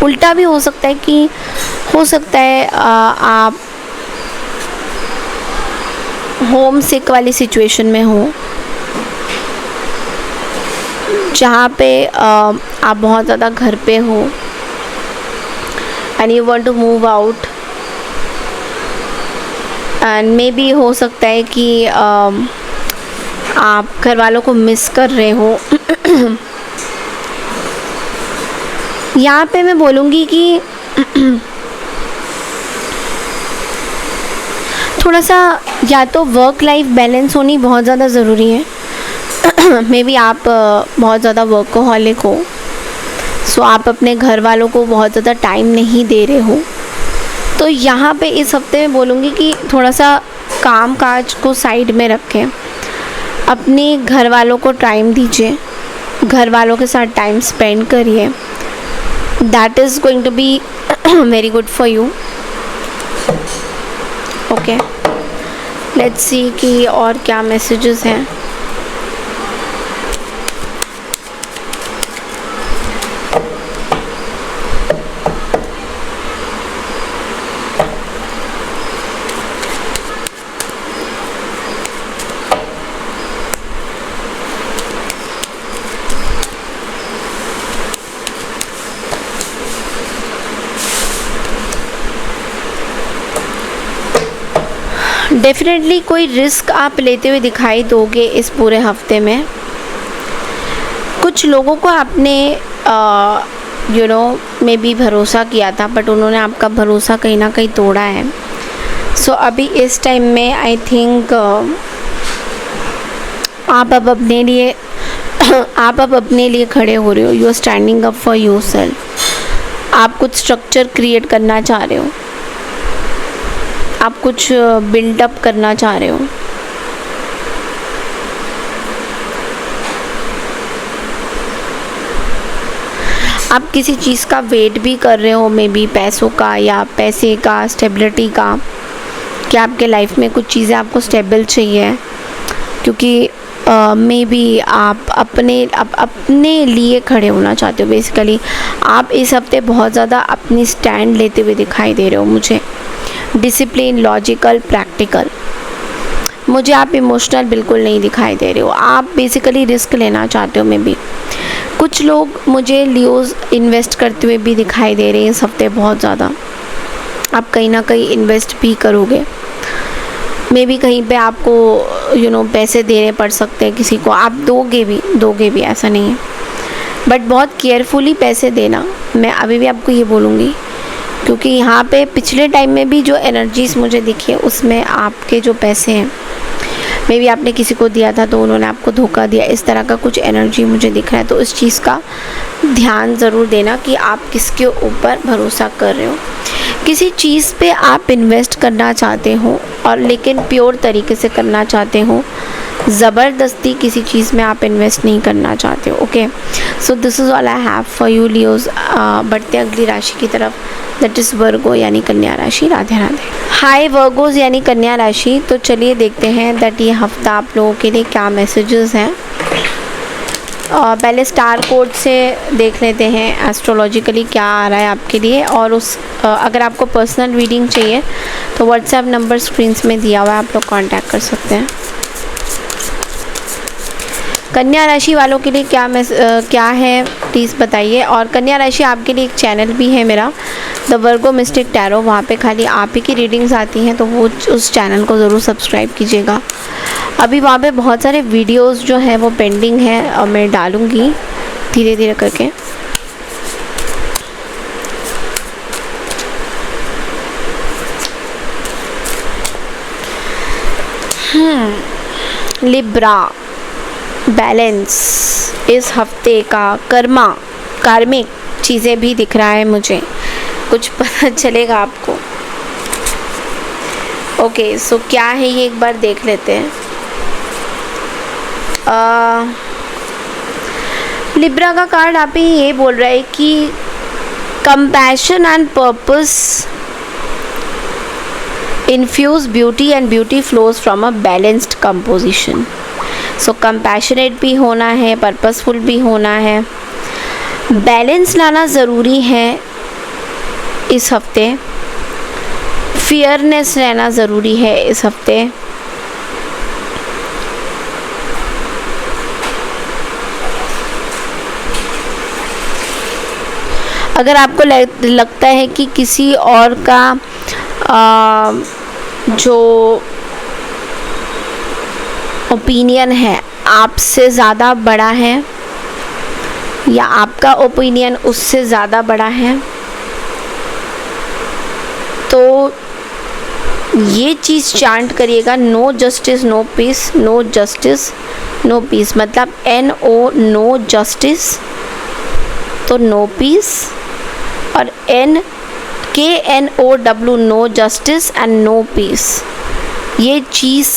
उल्टा भी हो सकता है कि हो सकता है आप होम सिक वाली सिचुएशन में हो, जहाँ पे आप बहुत ज़्यादा घर पे हो and you want to move out, and maybe हो सकता है कि आप घर वालों को मिस कर रहे हो। यहाँ पे मैं बोलूँगी कि थोड़ा सा या तो वर्क लाइफ बैलेंस होनी बहुत ज़्यादा ज़रूरी है। मे बी आप बहुत ज़्यादा वर्कोहॉलिक हो, सो आप अपने घर वालों को बहुत ज़्यादा टाइम नहीं दे रहे हो। तो यहाँ पे इस हफ्ते में बोलूँगी कि थोड़ा सा काम काज को साइड में रखें, अपने घर वालों को टाइम दीजिए, घर वालों के साथ टाइम स्पेंड करिए। That is going to be very good for you. Okay, let's see कि और क्या मैसेजेस हैं। डेफिनेटली कोई रिस्क आप लेते हुए दिखाई दोगे इस पूरे हफ्ते में। कुछ लोगों को आपने यू नो मे बी भरोसा किया था, बट उन्होंने आपका भरोसा कहीं ना कहीं तोड़ा है। सो अभी इस टाइम में आई थिंक आप अब अपने लिए खड़े हो रहे हो। You are standing up for yourself. आप कुछ स्ट्रक्चर क्रिएट करना चाह रहे हो, आप कुछ बिल्डअप करना चाह रहे हो। आप किसी चीज़ का वेट भी कर रहे हो, मे बी पैसों का या पैसे का, स्टेबिलिटी का, कि आपके लाइफ में कुछ चीज़ें आपको स्टेबल चाहिए, क्योंकि मे बी आप अपने लिए खड़े होना चाहते हो। बेसिकली आप इस हफ्ते बहुत ज़्यादा अपनी स्टैंड लेते हुए दिखाई दे रहे हो मुझे। Discipline, logical, practical. मुझे आप इमोशनल बिल्कुल नहीं दिखाई दे रहे हो, आप बेसिकली रिस्क लेना चाहते हो। मे बी कुछ लोग मुझे लियोज इन्वेस्ट करते हुए भी दिखाई दे रहे हैं इस हफ्ते बहुत ज़्यादा। आप कहीं ना कहीं इन्वेस्ट भी करोगे, मे बी कहीं पे आपको पैसे देने पड़ सकते हैं किसी को, आप दोगे भी, ऐसा नहीं है, बट बहुत केयरफुली पैसे देना। मैं अभी भी आपको ये बोलूँगी, क्योंकि यहाँ पे पिछले टाइम में भी जो एनर्जीज़ मुझे दिखी है उसमें आपके जो पैसे हैं, मे बी आपने किसी को दिया था तो उन्होंने आपको धोखा दिया, इस तरह का कुछ एनर्जी मुझे दिख रहा है। तो इस चीज़ का ध्यान ज़रूर देना कि आप किसके ऊपर भरोसा कर रहे हो। किसी चीज़ पे आप इन्वेस्ट करना चाहते हो और लेकिन प्योर तरीके से करना चाहते हो, ज़बरदस्ती किसी चीज़ में आप इन्वेस्ट नहीं करना चाहते हो। Okay, so this is all I have for you Leos. बढ़ते अगली राशि की तरफ, दैट इज़ वर्गो यानी कन्या राशि। राधे राधे। हाय वर्गोज यानी कन्या राशि। तो चलिए देखते हैं दैट ये हफ्ता आप लोगों के लिए क्या मैसेजेस हैं। पहले स्टार कोड से देख लेते हैं एस्ट्रोलॉजिकली क्या आ रहा है आपके लिए, और अगर आपको पर्सनल रीडिंग चाहिए तो व्हाट्सएप नंबर स्क्रीन्स में दिया हुआ है, आप लोग कांटेक्ट कर सकते हैं। कन्या राशि वालों के लिए क्या है प्लीज़ बताइए। और कन्या राशि आपके लिए एक चैनल भी है मेरा, द वर्गो मिस्टिक टैरो, वहाँ पे खाली आप ही की रीडिंग्स आती हैं, तो वो उस चैनल को ज़रूर सब्सक्राइब कीजिएगा। अभी वहाँ पे बहुत सारे वीडियोस जो हैं वो पेंडिंग हैं और मैं डालूँगी धीरे धीरे करके। लिब्रा, बैलेंस, इस हफ्ते का कार्मिक चीज़ें भी दिख रहा है मुझे, कुछ पता चलेगा आपको। ओके, सो क्या है ये एक बार देख लेते हैं। लिब्रा का कार्ड आप ही ये बोल रहा है कि compassion and purpose infuse beauty and beauty flows from a balanced composition. So compassionate भी होना है, पर्पसफुल भी होना है, बैलेंस लाना ज़रूरी है इस हफ्ते, फियरनेस रहना ज़रूरी है इस हफ्ते। अगर आपको लगता है कि किसी और का जो ओपिनियन है आपसे ज़्यादा बड़ा है या आपका ओपिनियन उससे ज़्यादा बड़ा है, तो ये चीज़ चांट करिएगा, no justice no peace, no justice no peace. मतलब NO नो जस्टिस तो नो पीस, और KNOW know justice and know peace. ये चीज़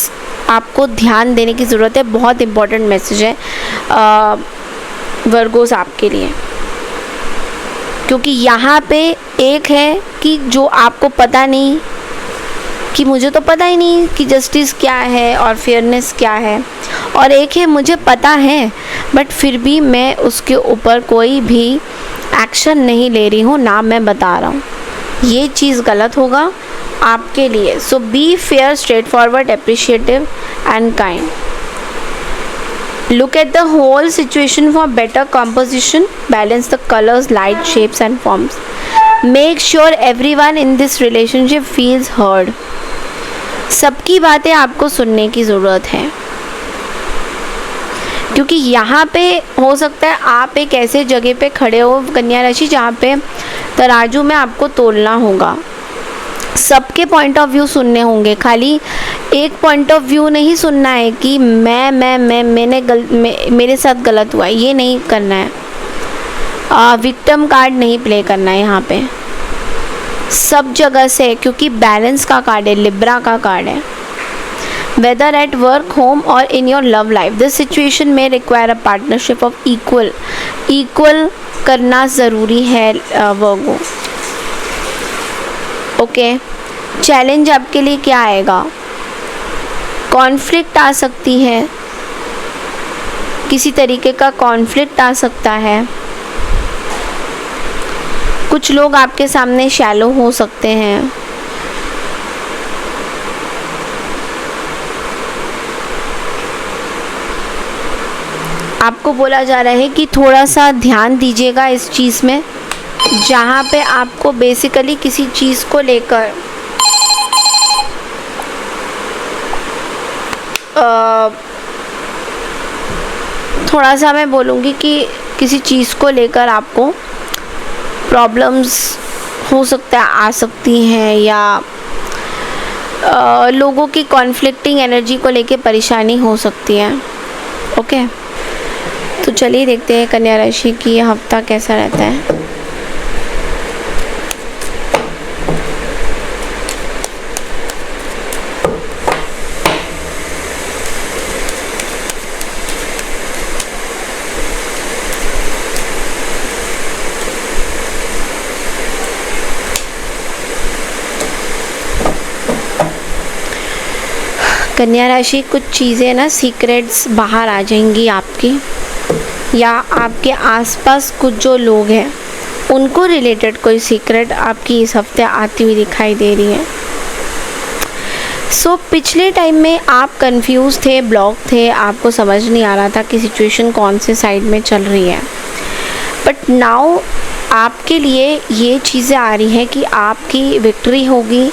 आपको ध्यान देने की ज़रूरत है, बहुत इम्पॉर्टेंट मैसेज है वर्गोस आपके लिए, क्योंकि यहाँ पे एक है कि जो आपको पता नहीं, कि मुझे तो पता ही नहीं कि जस्टिस क्या है और फेयरनेस क्या है, और एक है मुझे पता है बट फिर भी मैं उसके ऊपर कोई भी एक्शन नहीं ले रही हूँ, ना मैं बता रहा हूँ। ये चीज़ गलत होगा आपके लिए। So be fair, straightforward, appreciative and kind. Look at the whole situation for better composition. Balance the colors, light, shapes and forms. Make sure everyone in this relationship feels heard. सबकी बातें आपको सुनने की ज़रूरत है, क्योंकि यहाँ पे हो सकता है आप एक ऐसे जगह पे खड़े हो कन्या राशि जहाँ पे तराजू में आपको तोलना होगा, सबके पॉइंट ऑफ व्यू सुनने होंगे। खाली एक पॉइंट ऑफ व्यू नहीं सुनना है कि मेरे साथ गलत हुआ है, ये नहीं करना है। विक्टिम कार्ड नहीं प्ले करना है यहाँ पे सब जगह से, क्योंकि बैलेंस का कार्ड है, लिब्रा का कार्ड है। वेदर एट वर्क, होम और in your love life, this situation में require a partnership of equal करना ज़रूरी है वर्गो। ओके, चैलेंज आपके लिए क्या आएगा? कॉन्फ्लिक्ट आ सकती है, किसी तरीके का कॉन्फ्लिक्ट आ सकता है। कुछ लोग आपके सामने शैलो हो सकते हैं। आपको बोला जा रहा है कि थोड़ा सा ध्यान दीजिएगा इस चीज़ में, जहाँ पे आपको बेसिकली किसी चीज़ को लेकर थोड़ा सा मैं बोलूँगी कि किसी चीज़ को लेकर आपको प्रॉब्लम्स हो सकता है आ सकती हैं, या लोगों की कॉन्फ्लिक्टिंग एनर्जी को लेकर परेशानी हो सकती है। ओके, तो चलिए देखते हैं कन्या राशि की यह हफ्ता कैसा रहता है। कन्या राशि, कुछ चीज़ें ना सीक्रेट्स बाहर आ जाएंगी आपकी, या आपके आसपास कुछ जो लोग हैं उनको रिलेटेड कोई सीक्रेट आपकी इस हफ्ते आती हुई दिखाई दे रही है। पिछले टाइम में आप कंफ्यूज थे, ब्लॉक थे, आपको समझ नहीं आ रहा था कि सिचुएशन कौन से साइड में चल रही है, बट नाउ आपके लिए ये चीज़ें आ रही हैं कि आपकी विक्ट्री होगी।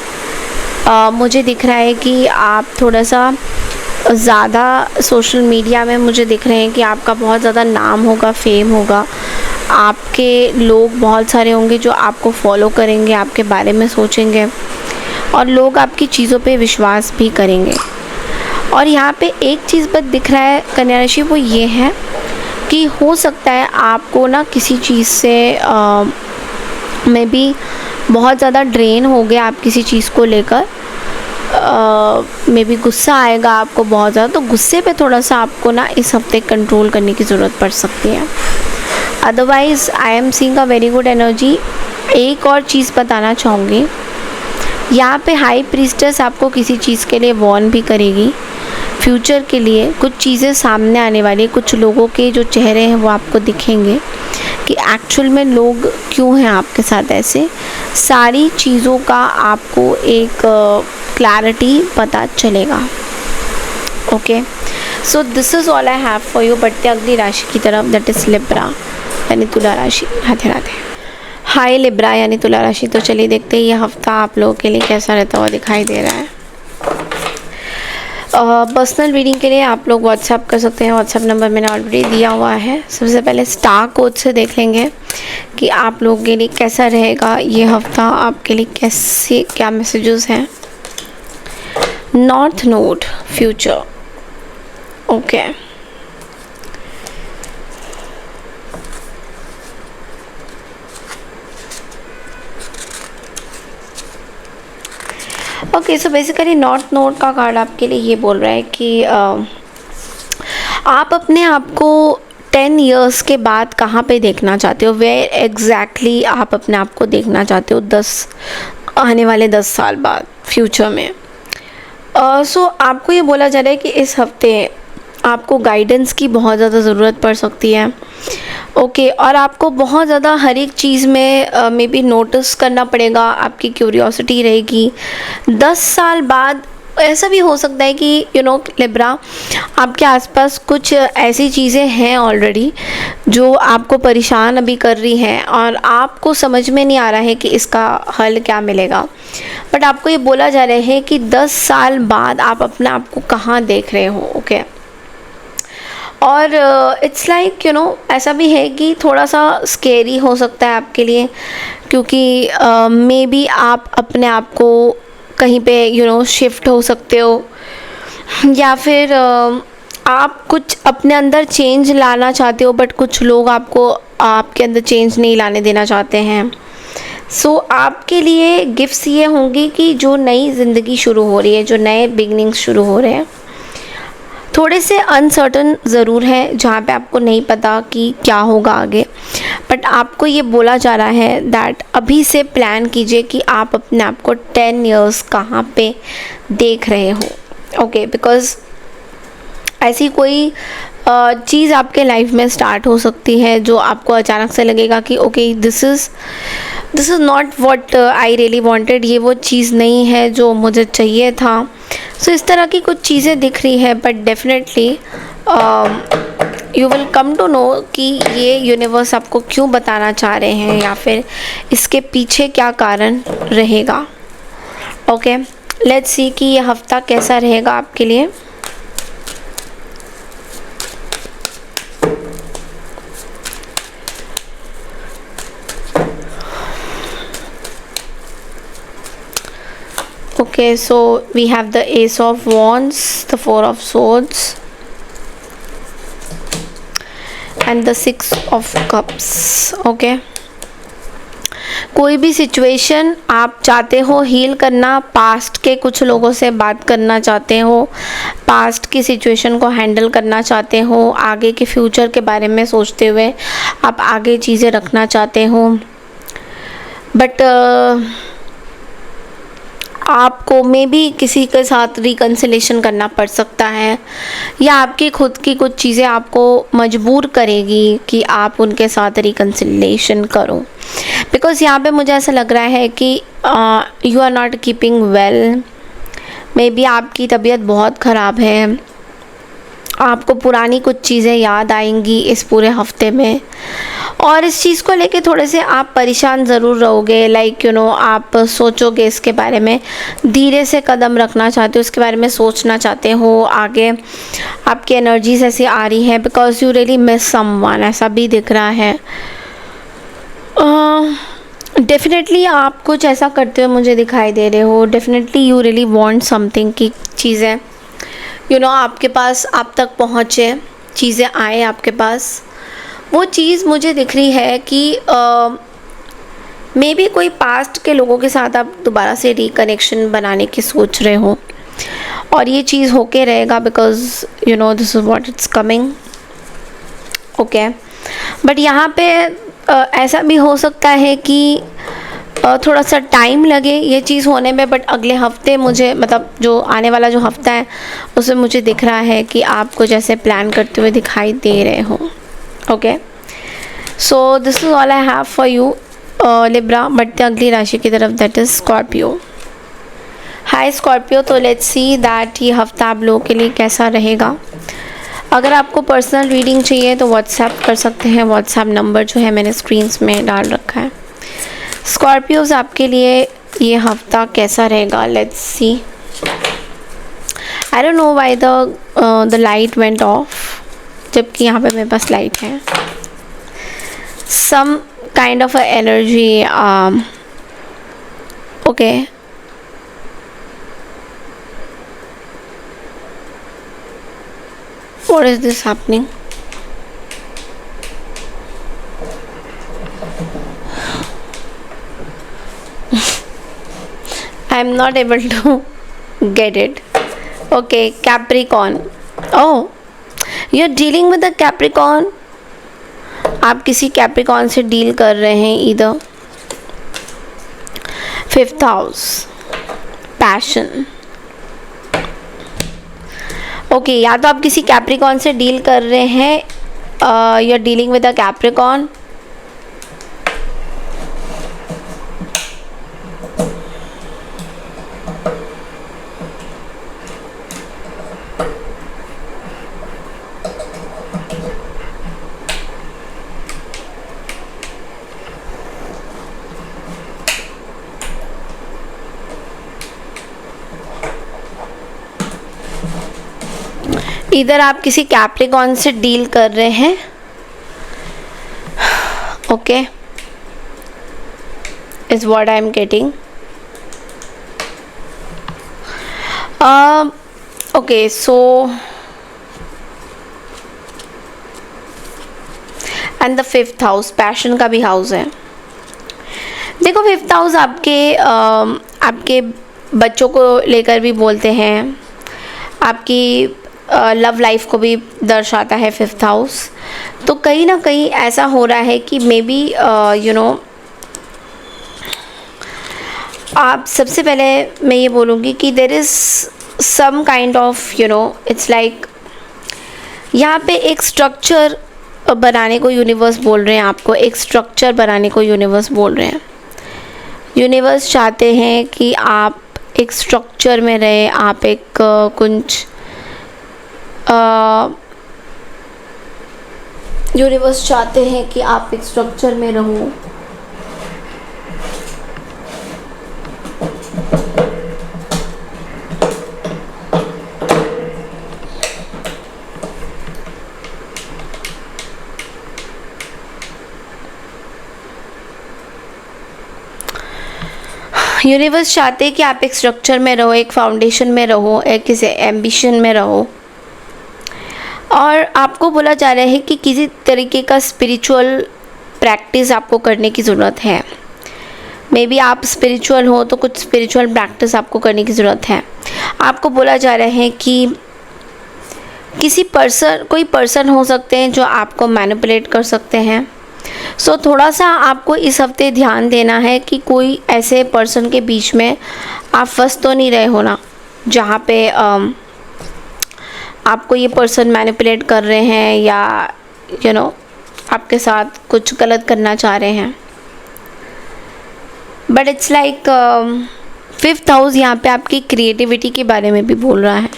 मुझे दिख रहा है कि आप थोड़ा सा ज़्यादा सोशल मीडिया में मुझे दिख रहे हैं कि आपका बहुत ज़्यादा नाम होगा, फेम होगा, आपके लोग बहुत सारे होंगे जो आपको फॉलो करेंगे, आपके बारे में सोचेंगे, और लोग आपकी चीज़ों पे विश्वास भी करेंगे। और यहाँ पे एक चीज़ बस दिख रहा है कन्या राशि, वो ये है कि हो सकता है आपको ना किसी चीज़ से में भी बहुत ज़्यादा ड्रेन हो गया आप किसी चीज़ को लेकर, मे बी गुस्सा आएगा आपको बहुत ज़्यादा, तो गुस्से पे थोड़ा सा आपको ना इस हफ्ते कंट्रोल करने की ज़रूरत पड़ सकती है। Otherwise I am seeing a very good energy. एक और चीज़ बताना चाहूँगी, यहाँ पे हाई प्रीस्टेस आपको किसी चीज़ के लिए वॉर्न भी करेगी। फ्यूचर के लिए कुछ चीज़ें सामने आने वाली, कुछ लोगों के जो चेहरे हैं वो आपको दिखेंगे कि एक्चुअल में लोग क्यों हैं आपके साथ ऐसे। सारी चीज़ों का आपको एक क्लैरिटी पता चलेगा। Okay, so this is all I have for you. बढ़ते अगली राशि की तरफ, दैट इज़ लिब्रा यानी तुला राशि। राधे राधे। हाय लिब्रा यानी तुला राशि। तो चलिए देखते हैं ये हफ्ता आप लोगों के लिए कैसा रहता हुआ दिखाई दे रहा है। पर्सनल रीडिंग के लिए आप लोग व्हाट्सएप कर सकते हैं, व्हाट्सएप नंबर मैंने ऑलरेडी दिया हुआ है। सबसे पहले स्टार कोड से देख लेंगे कि आप लोगों के लिए कैसा रहेगा ये हफ्ता, आपके लिए कैसे क्या मैसेजेस हैं। North node future. Okay, okay, so basically north node का कार्ड आपके लिए ये बोल रहा है कि आप अपने आप को 10 इयर्स के बाद कहाँ पे देखना चाहते हो, वेयर एग्जैक्टली आप अपने आप को देखना चाहते हो आने वाले 10 साल बाद फ्यूचर में। सो आपको ये बोला जा रहा है कि इस हफ्ते आपको गाइडेंस की बहुत ज़्यादा ज़रूरत पड़ सकती है। ओके, और आपको बहुत ज़्यादा हर एक चीज़ में मे बी नोटिस करना पड़ेगा, आपकी क्यूरियोसिटी रहेगी। 10 साल बाद ऐसा भी हो सकता है कि लिब्रा, आपके आसपास कुछ ऐसी चीज़ें हैं ऑलरेडी जो आपको परेशान अभी कर रही हैं और आपको समझ में नहीं आ रहा है कि इसका हल क्या मिलेगा। बट आपको ये बोला जा रहा है कि 10 साल बाद आप अपने आप को कहाँ देख रहे हो। ओके, और इट्स लाइक ऐसा भी है कि थोड़ा सा स्केरी हो सकता है आपके लिए, क्योंकि मे बी आप अपने आप को कहीं पे शिफ्ट हो सकते हो, या फिर आप कुछ अपने अंदर चेंज लाना चाहते हो, बट कुछ लोग आपको आपके अंदर चेंज नहीं लाने देना चाहते हैं। सो आपके लिए गिफ्ट्स ये होंगी कि जो नई ज़िंदगी शुरू हो रही है, जो नए बिगनिंग्स शुरू हो रहे हैं, थोड़े से अनसर्टन ज़रूर है, जहाँ पे आपको नहीं पता कि क्या होगा आगे, बट आपको ये बोला जा रहा है दैट अभी से प्लान कीजिए कि आप अपने आप को 10 इयर्स कहाँ पे देख रहे हो। ओके, बिकॉज़ ऐसी कोई चीज़ आपके लाइफ में स्टार्ट हो सकती है जो आपको अचानक से लगेगा कि okay, this is not what I really wanted, ये वो चीज़ नहीं है जो मुझे चाहिए था। सो इस तरह की कुछ चीज़ें दिख रही है, but definitely you will come to know कि ये यूनिवर्स आपको क्यों बताना चाह रहे हैं या फिर इसके पीछे क्या कारण रहेगा। ओके, लेट्स सी कि ये हफ्ता कैसा रहेगा आपके लिए। Okay, so we have the Ace of Wands, the Four of Swords, and the Six of Cups. Okay, कोई भी सिचुएशन आप चाहते हो हील करना, पास्ट के कुछ लोगों से बात करना चाहते हो, पास्ट की सिचुएशन को हैंडल करना चाहते हो, आगे के फ्यूचर के बारे में सोचते हुए आप आगे चीज़ें रखना चाहते हो, बट आपको मे बी किसी के साथ रिकन्सिलेशन करना पड़ सकता है, या आपकी खुद की कुछ चीज़ें आपको मजबूर करेगी कि आप उनके साथ रिकन्सिलेशन करो। बिकॉज़ यहाँ पे मुझे ऐसा लग रहा है कि you are not keeping well, maybe आपकी तबीयत बहुत ख़राब है, आपको पुरानी कुछ चीज़ें याद आएंगी इस पूरे हफ्ते में, और इस चीज़ को लेके थोड़े से आप परेशान ज़रूर रहोगे। लाइक यू नो, आप सोचोगे इसके बारे में, धीरे से कदम रखना चाहते हो, इसके बारे में सोचना चाहते हो। आगे आपकी एनर्जीज ऐसी आ रही है because you really miss someone, ऐसा भी दिख रहा है। डेफिनेटली आप कुछ ऐसा करते हुए मुझे दिखाई दे रहे हो। Definitely you really want something की चीज़ें यू नो आपके पास आप तक पहुँचे, चीज़ें आए आपके पास। वो चीज़ मुझे दिख रही है कि मे बी कोई पास्ट के लोगों के साथ आप दोबारा से रिकनेक्शन बनाने की सोच रहे हो, और ये चीज़ होके रहेगा because you know this is what it's coming. Okay, but यहाँ पे ऐसा भी हो सकता है कि थोड़ा सा टाइम लगे ये चीज़ होने में, बट अगले हफ्ते मुझे मतलब जो आने वाला जो हफ्ता है उसमें मुझे दिख रहा है कि आप कुछ ऐसे प्लान करते हुए दिखाई दे रहे हो। Okay, so this is all I have for you Libra. बढ़ते अगली राशि की तरफ, that is Scorpio. Hi Scorpio, तो लेट्स सी दैट ये हफ्ता आप लोगों के लिए कैसा रहेगा। अगर आपको पर्सनल रीडिंग चाहिए तो व्हाट्सएप कर सकते हैं, व्हाट्सएप नंबर जो है मैंने स्क्रीन्स में डाल रखा है। स्कॉर्पियोज आपके लिए ये हफ्ता कैसा रहेगा, let's see. I don't know why the light went off, जबकि यहाँ पे मेरे पास लाइट है। Some kind of energy, okay, what is this happening? I am not able to get it. Okay, Capricorn. Oh, you're dealing with a Capricorn. आप किसी Capricorn से deal कर रहे हैं इधर। 5th house, passion. ओके, या तो आप किसी कैप्रिकॉर्न से डील कर रहे हैं, you are dealing with a Capricorn, इधर आप किसी कैप्रिकॉर्न से डील कर रहे हैं। Okay, is what I am getting. Okay, so and the 5th house, passion का भी हाउस है। देखो 5th हाउस आपके बच्चों को लेकर भी बोलते हैं, आपकी लव लाइफ को भी दर्शाता है 5th हाउस। तो कहीं ना कहीं ऐसा हो रहा है कि मे बी यू नो, आप सबसे पहले मैं ये बोलूँगी कि there is some kind of you know, it's like यहाँ पे एक स्ट्रक्चर बनाने को यूनिवर्स बोल रहे हैं, आपको एक स्ट्रक्चर बनाने को यूनिवर्स बोल रहे हैं। यूनिवर्स चाहते हैं कि आप एक स्ट्रक्चर में रहे, आप एक कुछ यूनिवर्स चाहते हैं कि आप एक स्ट्रक्चर में रहो, यूनिवर्स चाहते हैं कि आप एक स्ट्रक्चर में रहो, एक फाउंडेशन में रहो, एक किसी एम्बिशन में रहो। और आपको बोला जा रहा है कि किसी तरीके का स्पिरिचुअल प्रैक्टिस आपको करने की ज़रूरत है। मे बी आप स्पिरिचुअल हो तो कुछ स्पिरिचुअल प्रैक्टिस आपको करने की ज़रूरत है। आपको बोला जा रहा है कि कोई पर्सन हो सकते हैं जो आपको मैनिपुलेट कर सकते हैं। सो थोड़ा सा आपको इस हफ्ते ध्यान देना है कि कोई ऐसे पर्सन के बीच में आप फंस तो नहीं रहे हो ना, जहाँ पे आपको ये पर्सन मैनिपुलेट कर रहे हैं या आपके साथ कुछ गलत करना चाह रहे हैं। But it's like 5th house यहाँ पे आपकी क्रिएटिविटी के बारे में भी बोल रहा है।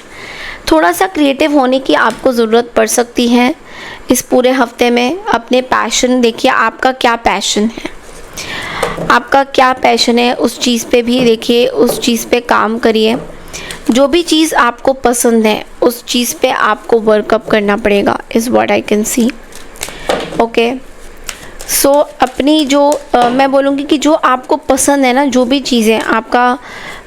थोड़ा सा क्रिएटिव होने की आपको ज़रूरत पड़ सकती है इस पूरे हफ्ते में। अपने पैशन देखिए, आपका क्या पैशन है, आपका क्या पैशन है उस चीज़ पे भी देखिए, उस चीज़ पे काम करिए। जो भी चीज़ आपको पसंद है उस चीज़ पे आपको वर्कअप करना पड़ेगा, is what I can see. Okay, so अपनी जो मैं बोलूँगी कि जो आपको पसंद है ना, जो भी चीज़ें, आपका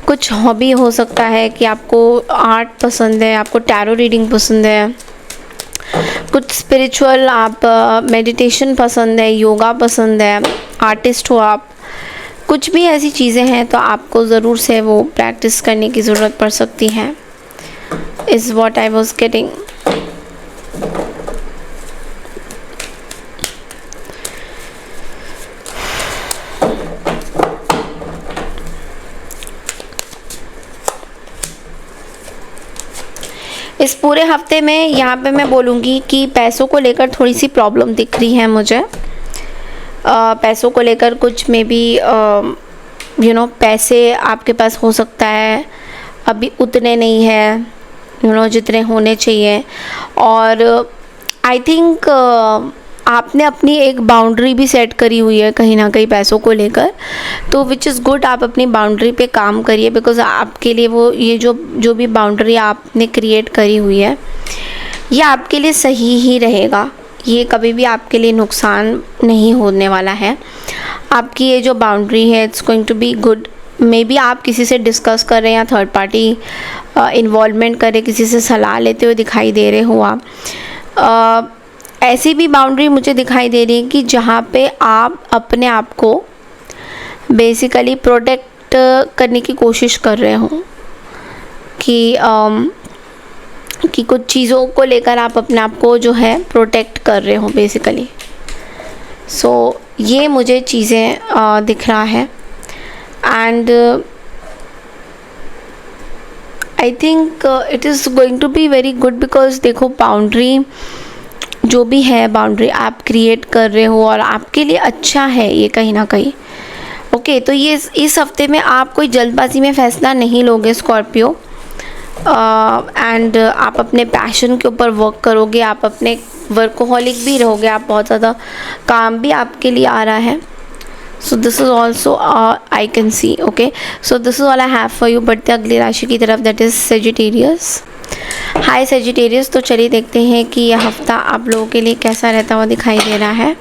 कुछ हॉबी हो सकता है कि आपको आर्ट पसंद है, आपको टैरो रीडिंग पसंद है, कुछ स्पिरिचुअल, आप मेडिटेशन पसंद है, योगा पसंद है, आर्टिस्ट हो आप, कुछ भी ऐसी चीज़ें हैं तो आपको ज़रूर से वो प्रैक्टिस करने की ज़रूरत पड़ सकती है, is what I was getting. इस पूरे हफ्ते में यहाँ पे मैं बोलूँगी कि पैसों को लेकर थोड़ी सी प्रॉब्लम दिख रही है मुझे। पैसों को लेकर कुछ में भी पैसे आपके पास हो सकता है अभी उतने नहीं है जितने होने चाहिए। और आई थिंक आपने अपनी एक बाउंड्री भी सेट करी हुई है कहीं ना कहीं पैसों को लेकर, तो विच इज़ गुड। आप अपनी बाउंड्री पे काम करिए, बिकॉज़ आपके लिए ये जो भी बाउंड्री आपने क्रिएट करी हुई है ये आपके लिए सही ही रहेगा। ये कभी भी आपके लिए नुकसान नहीं होने वाला है। आपकी ये जो बाउंड्री है it's going to be good. Maybe आप किसी से डिस्कस कर रहे हैं या थर्ड पार्टी इन्वॉल्वमेंट कर रहे, किसी से सलाह लेते हुए दिखाई दे रहे हो आप। ऐसी भी बाउंड्री मुझे दिखाई दे रही है कि जहाँ पे आप अपने आप को बेसिकली प्रोटेक्ट करने की कोशिश कर रहे हो कि कुछ चीज़ों को लेकर आप अपने आप को जो है प्रोटेक्ट कर रहे हो बेसिकली। सो ये मुझे चीज़ें दिख रहा है। And I think it is going to be very good, because देखो बाउंड्री जो भी है, बाउंड्री आप क्रिएट कर रहे हो और आपके लिए अच्छा है ये कहीं ना कहीं। ओके, तो ये इस हफ्ते में आप कोई जल्दबाजी में फ़ैसला नहीं लोगे स्कॉर्पियो, एंड आप अपने पैशन के ऊपर वर्क करोगे। आप अपने वर्कोहॉलिक भी रहोगे, आप बहुत ज़्यादा काम भी आपके लिए आ रहा है। सो this is also I can see. Okay, so this is all I have for you. बढ़ते अगली राशि की तरफ, that is Sagittarius. Hi Sagittarius, तो चलिए देखते हैं कि यह हफ्ता आप लोगों के लिए कैसा रहता हुआ दिखाई दे रहा है।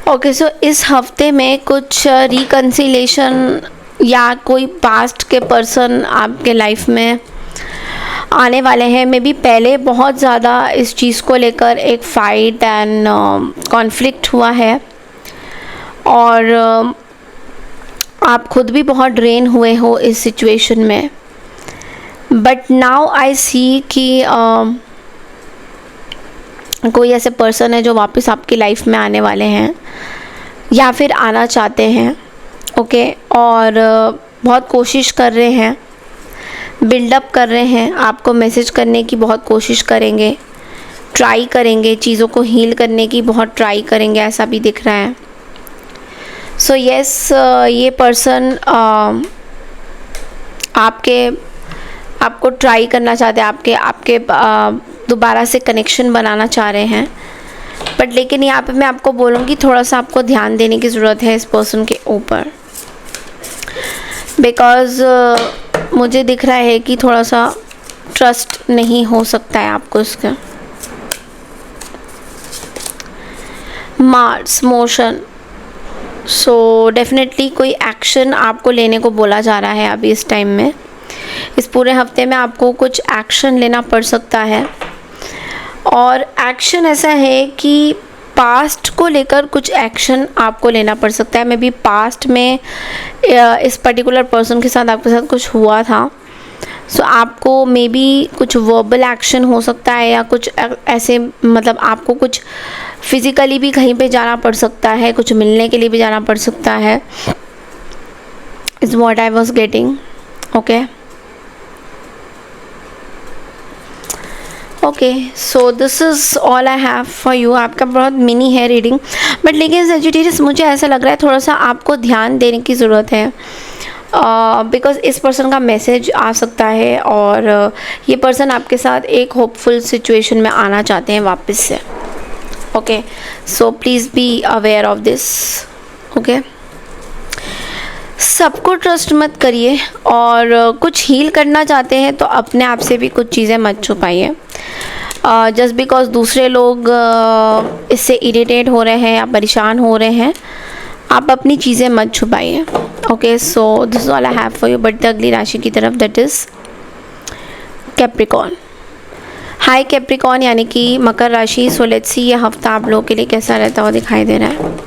ओके, सो इस हफ्ते में कुछ रिकन्सिलेशन या कोई पास्ट के पर्सन आपके लाइफ में आने वाले हैं। मे बी पहले बहुत ज़्यादा इस चीज़ को लेकर एक फ़ाइट एंड कॉन्फ्लिक्ट हुआ है और आप खुद भी बहुत ड्रेन हुए हो इस सिचुएशन में। बट नाउ आई सी कि कोई ऐसे पर्सन है जो वापस आपकी लाइफ में आने वाले हैं या फिर आना चाहते हैं, ओके, और बहुत कोशिश कर रहे हैं, बिल्डअप कर रहे हैं, आपको मैसेज करने की बहुत कोशिश करेंगे, ट्राई करेंगे, चीज़ों को हील करने की बहुत ट्राई करेंगे, ऐसा भी दिख रहा है। सो यस, ये पर्सन आपको ट्राई करना चाहते हैं, आपके दोबारा से कनेक्शन बनाना चाह रहे हैं, बट लेकिन यहाँ पे मैं आपको बोलूँगी थोड़ा सा आपको ध्यान देने की ज़रूरत है इस पर्सन के ऊपर, बिकॉज़ मुझे दिख रहा है कि थोड़ा सा ट्रस्ट नहीं हो सकता है आपको इसका। मार्स मोशन, सो डेफिनेटली कोई एक्शन आपको लेने को बोला जा रहा है अभी इस टाइम में। इस पूरे हफ्ते में आपको कुछ एक्शन लेना पड़ सकता है, और एक्शन ऐसा है कि पास्ट को लेकर कुछ एक्शन आपको लेना पड़ सकता है। मे बी पास्ट में इस पर्टिकुलर पर्सन के साथ आपके साथ कुछ हुआ था, सो आपको मे बी कुछ वर्बल एक्शन हो सकता है, या कुछ ऐसे मतलब आपको कुछ फिज़िकली भी कहीं पे जाना पड़ सकता है, कुछ मिलने के लिए भी जाना पड़ सकता है, is what I was getting. Okay, so this is all I have for you. आपका बहुत मिनी है रीडिंग, बट लेकिन सजिटेरियस मुझे ऐसा लग रहा है थोड़ा सा आपको ध्यान देने की ज़रूरत है, बिकॉज़ इस पर्सन का मैसेज आ सकता है, और ये पर्सन आपके साथ एक होपफुल सिचुएशन में आना चाहते हैं वापस से। Okay, so please be aware of this. Okay, सबको ट्रस्ट मत करिए, और कुछ हील करना चाहते हैं तो अपने आप से भी कुछ चीज़ें मत छुपाइए। जस्ट बिकॉज दूसरे लोग इससे इरिटेट हो रहे हैं या परेशान हो रहे हैं, आप अपनी चीज़ें मत छुपाइए। Okay, so this is all I have for you. बढ़ते अगली राशि की तरफ, that is Capricorn. Hi Capricorn, यानी कि मकर राशि। सो लेट्स सी ये हफ्ता आप लोगों के लिए कैसा रहता हुआ दिखाई दे रहा है।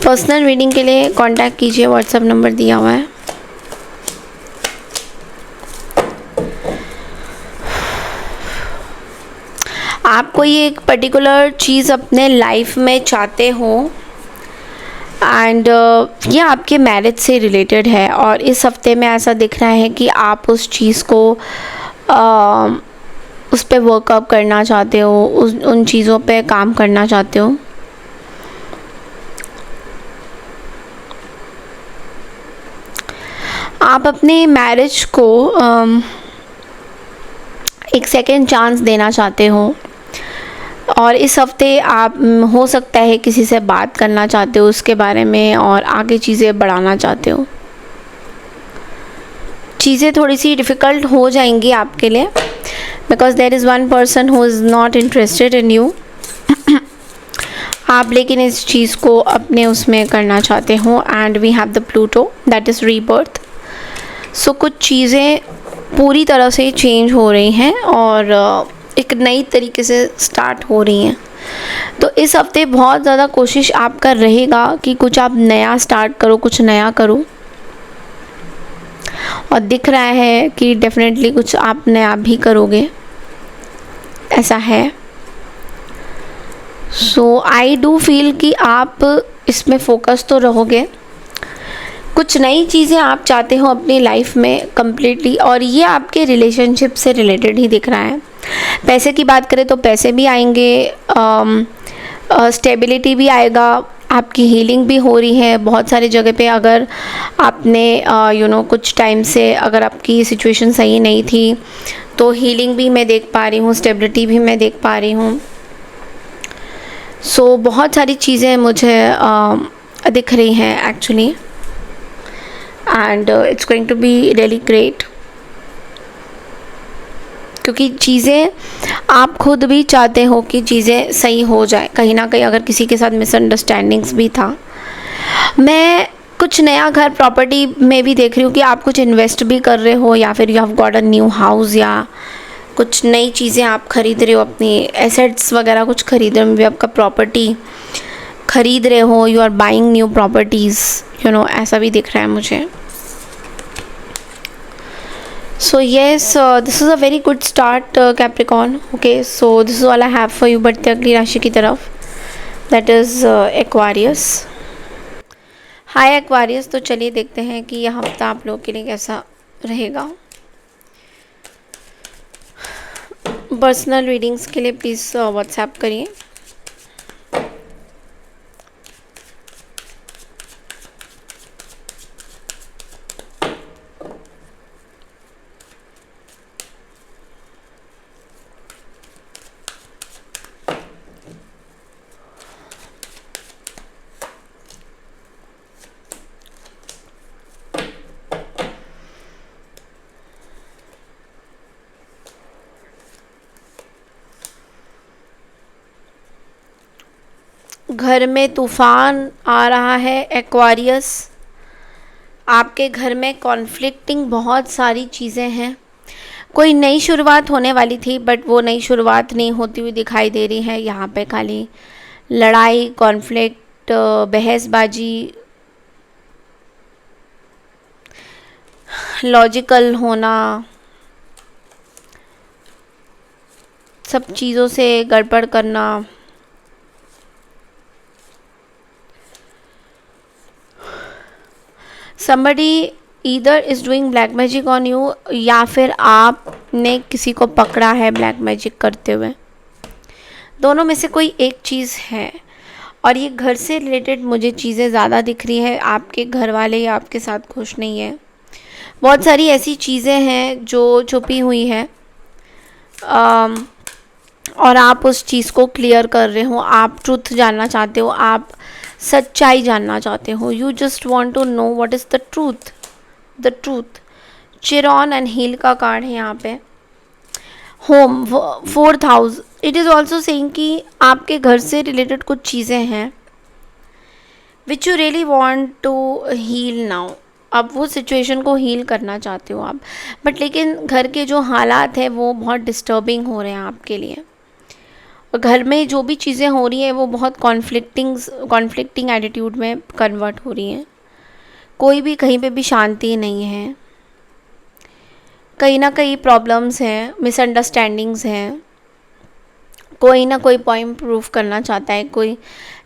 पर्सनल रीडिंग के लिए कांटेक्ट कीजिए, व्हाट्सएप नंबर दिया हुआ है। आप कोई एक पर्टिकुलर चीज़ अपने लाइफ में चाहते हो, एंड ये आपके मैरिज से रिलेटेड है, और इस हफ्ते में ऐसा दिख रहा है कि आप उस चीज़ को उस पर वर्कअप करना चाहते हो, उन चीज़ों पे काम करना चाहते हो। आप अपने मैरिज को एक सेकेंड चांस देना चाहते हो, और इस हफ्ते आप हो सकता है किसी से बात करना चाहते हो उसके बारे में, और आगे चीज़ें बढ़ाना चाहते हो। चीज़ें थोड़ी सी डिफ़िकल्ट हो जाएंगी आपके लिए, because there is one person who is not interested in you. आप लेकिन इस चीज़ को अपने उसमें करना चाहते हो, and we have the Pluto, that is rebirth. So कुछ चीज़ें पूरी तरह से चेंज हो रही हैं, और एक नई तरीके से स्टार्ट हो रही हैं। तो इस हफ्ते बहुत ज़्यादा कोशिश आपका रहेगा कि कुछ आप नया स्टार्ट करो, कुछ नया करो, और दिख रहा है कि डेफिनेटली कुछ आप नया भी करोगे, ऐसा है। सो आई डू फील कि आप इसमें फोकस तो रहोगे, कुछ नई चीज़ें आप चाहते हो अपनी लाइफ में कम्प्लीटली, और ये आपके रिलेशनशिप से रिलेटेड ही दिख रहा है। पैसे की बात करें तो पैसे भी आएंगे, स्टेबिलिटी भी आएगा, आपकी हीलिंग भी हो रही है बहुत सारी जगह पे। अगर आपने कुछ टाइम से अगर आपकी सिचुएशन सही नहीं थी तो हीलिंग भी मैं देख पा रही हूँ, स्टेबिलिटी भी मैं देख पा रही हूँ। सो बहुत सारी चीज़ें मुझे दिख रही हैं actually, and it's going to be really great, क्योंकि चीज़ें आप खुद भी चाहते हो कि चीज़ें सही हो जाए। कहीं ना कहीं अगर किसी के साथ मिसअंडरस्टैंडिंग्स भी था, मैं कुछ नया घर प्रॉपर्टी में भी देख रही हूँ कि आप कुछ इन्वेस्ट भी कर रहे हो, या फिर you have got a new house, या कुछ नई चीज़ें आप खरीद रहे हो, अपनी एसेट्स वगैरह कुछ खरीद रहे हो, आपका प्रॉपर्टी खरीद रहे हो, you are buying new properties, you know, ऐसा भी दिख रहा है मुझे. So yes, this is a very good start, Capricorn. Okay, so this is all I have for you. बढ़ते अगली राशि की तरफ, that is Aquarius. Hi Aquarius. तो चलिए देखते हैं कि यह हफ्ता आप लोगों के लिए कैसा रहेगा. पर्सनल रीडिंग्स के लिए प्लीज़ व्हाट्सएप करिए. घर में तूफान आ रहा है एक्वारियस. आपके घर में कॉन्फ्लिक्टिंग बहुत सारी चीज़ें हैं. कोई नई शुरुआत होने वाली थी बट वो नई शुरुआत नहीं होती हुई दिखाई दे रही है. यहाँ पे खाली लड़ाई, कॉन्फ्लिक्ट, बहसबाजी, लॉजिकल होना, सब चीज़ों से गड़बड़ करना. somebody either is doing black magic on you, या फिर आपने किसी को पकड़ा है ब्लैक मैजिक करते हुए. दोनों में से कोई एक चीज़ है. और ये घर से रिलेटेड मुझे चीज़ें ज़्यादा दिख रही है. आपके घर वाले या आपके साथ खुश नहीं है. बहुत सारी ऐसी चीज़ें हैं जो छुपी हुई हैं और आप उस चीज़ को क्लियर कर रहे हो. आप ट्रूथ जानना चाहते हो, आप सच्चाई जानना चाहते हो. You just want to know what is the truth. The truth. Chiron and heal का कार्ड है यहाँ पे. Home 4th house. It is also saying कि आपके घर से रिलेटेड कुछ चीज़ें हैं which you really want to heal now. अब वो सिचुएशन को हील करना चाहते हो आप, बट लेकिन घर के जो हालात हैं वो बहुत डिस्टर्बिंग हो रहे हैं आपके लिए. और घर में जो भी चीज़ें हो रही हैं वो बहुत कॉन्फ्लिक्टिंग एटीट्यूड में कन्वर्ट हो रही हैं. कोई भी कहीं पे भी शांति नहीं है. कहीं ना कहीं प्रॉब्लम्स हैं, मिसअंडरस्टैंडिंग्स हैं. कोई ना कोई पॉइंट प्रूफ करना चाहता है. कोई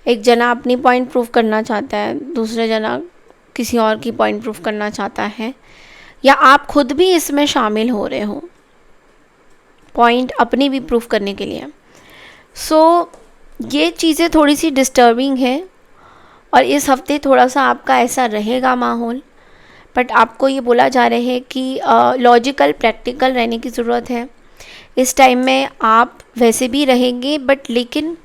एक जना अपनी पॉइंट प्रूफ करना चाहता है, दूसरे जना किसी और की पॉइंट प्रूफ करना चाहता है, या आप खुद भी इसमें शामिल हो रहे हो पॉइंट अपनी भी प्रूफ करने के लिए. सो ये चीज़ें थोड़ी सी डिस्टर्बिंग है. और इस हफ्ते थोड़ा सा आपका ऐसा रहेगा माहौल. बट आपको ये बोला जा रहा है कि लॉजिकल प्रैक्टिकल रहने की ज़रूरत है. इस टाइम में आप वैसे भी रहेंगे बट लेकिन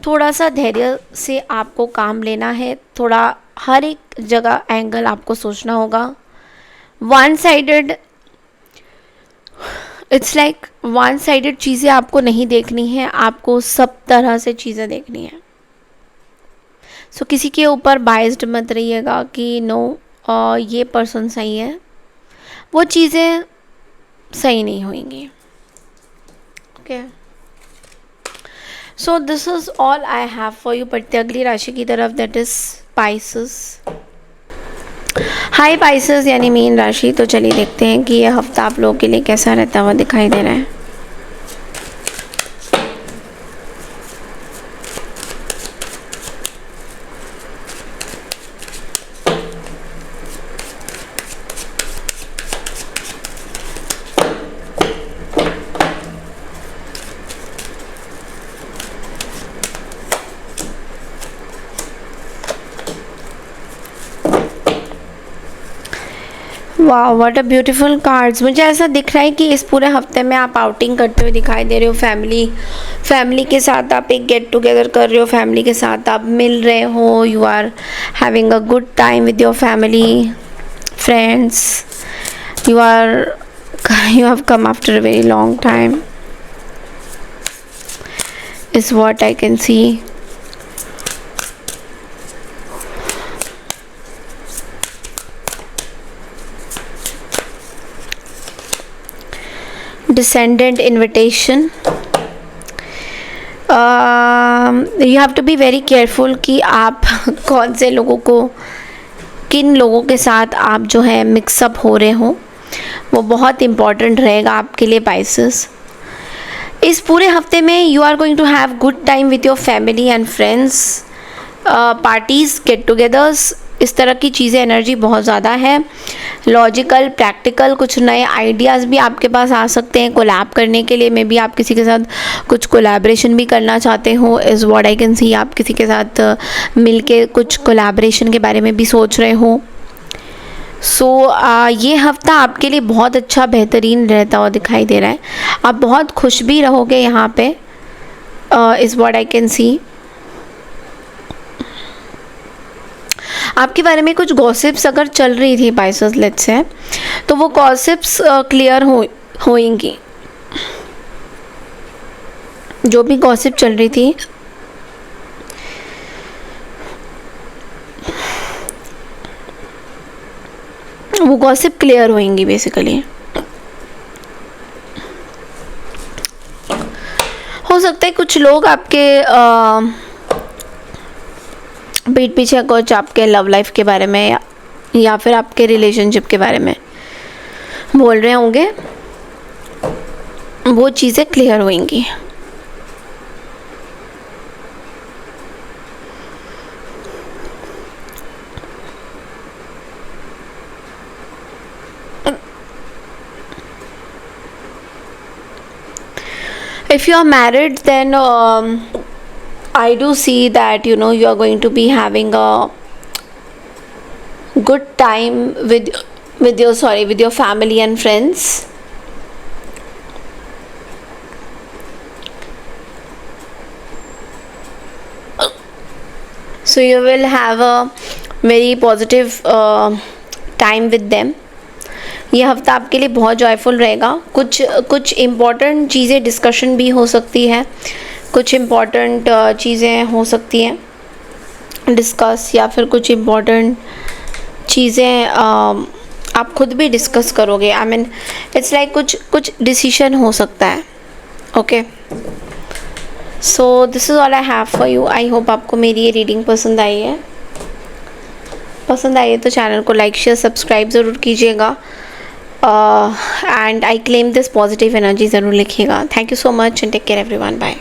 थोड़ा सा धैर्य से आपको काम लेना है. थोड़ा हर एक जगह एंगल आपको सोचना होगा. One sided, it's like one sided चीज़ें आपको नहीं देखनी है. आपको सब तरह से चीज़ें देखनी है. सो किसी के ऊपर बाइस्ड मत रहिएगा कि नो ये पर्सन सही है. वो चीज़ें सही नहीं होंगी. Okay, so this is all I have for you. बढ़ते अगली राशि की तरफ, that is spices. High spices यानी मीन राशि. तो चलिए देखते हैं कि यह हफ्ता आप लोगों के लिए कैसा रहता हुआ दिखाई दे रहा है. वाह, व्हाट अ ब्यूटीफुल कार्ड्स. मुझे ऐसा दिख रहा है कि इस पूरे हफ्ते में आप आउटिंग करते हुए दिखाई दे रहे हो. फैमिली के साथ आप एक गेट टुगेदर कर रहे हो. फैमिली के साथ आप मिल रहे हो. You are having a good time with your family, friends. You have come after a very long time is what I can see. descendant invitation. You have to be very careful कि आप कौन से लोगों को, किन लोगों के साथ आप जो है मिक्सअप हो रहे हो, वो बहुत इम्पॉर्टेंट रहेगा आपके लिए पाइसेस। इस पूरे हफ्ते में you are going to have good time with your family and friends, parties, get togethers, इस तरह की चीज़ें, एनर्जी बहुत ज़्यादा है। लॉजिकल, प्रैक्टिकल, कुछ नए आइडियाज़ भी आपके पास आ सकते हैं कोलैब करने के लिए। मे बी आप किसी के साथ कुछ कोलैबोरेशन भी करना चाहते हो, इज़ व्हाट आई कैन सी। आप किसी के साथ मिलके कुछ कोलैबोरेशन के बारे में भी सोच रहे हो। ये हफ्ता आपके लिए बहुत अच्छा, बेहतरीन रहता हुआ दिखाई दे रहा है। आप बहुत खुश भी रहोगे यहाँ पे, इज़ व्हाट आई कैन सी। आपके बारे में कुछ गॉसिप्स अगर चल रही थी पाइसेस, लेट्स से, तो वो गॉसिप्स क्लियर होएंगी। जो भी गॉसिप चल रही थी वो गॉसिप क्लियर होएंगी बेसिकली। हो सकता है कुछ लोग आपके पीठ पीछे कुछ आपके लव लाइफ के बारे में या फिर आपके रिलेशनशिप के बारे में बोल रहे होंगे, वो चीज़ें क्लियर होंगी। If you are married, then I do see that you are going to be having a good time with your family and friends. So you will have a very positive time with them. ये हफ्ता आपके लिए बहुत joyful रहेगा। कुछ important चीज़ें discussion भी हो सकती है, कुछ इम्पॉर्टेंट चीज़ें हो सकती हैं डिस्कस, या फिर कुछ इम्पॉर्टेंट चीज़ें आप खुद भी डिस्कस करोगे। आई मीन इट्स लाइक कुछ डिसीजन हो सकता है। Okay, so this is all I have for you. I hope आपको मेरी ये रीडिंग पसंद आई है। पसंद आई है तो चैनल को लाइक, शेयर, सब्सक्राइब ज़रूर कीजिएगा। And I claim this positive energy ज़रूर लिखिएगा। Thank you so much and take care everyone, bye.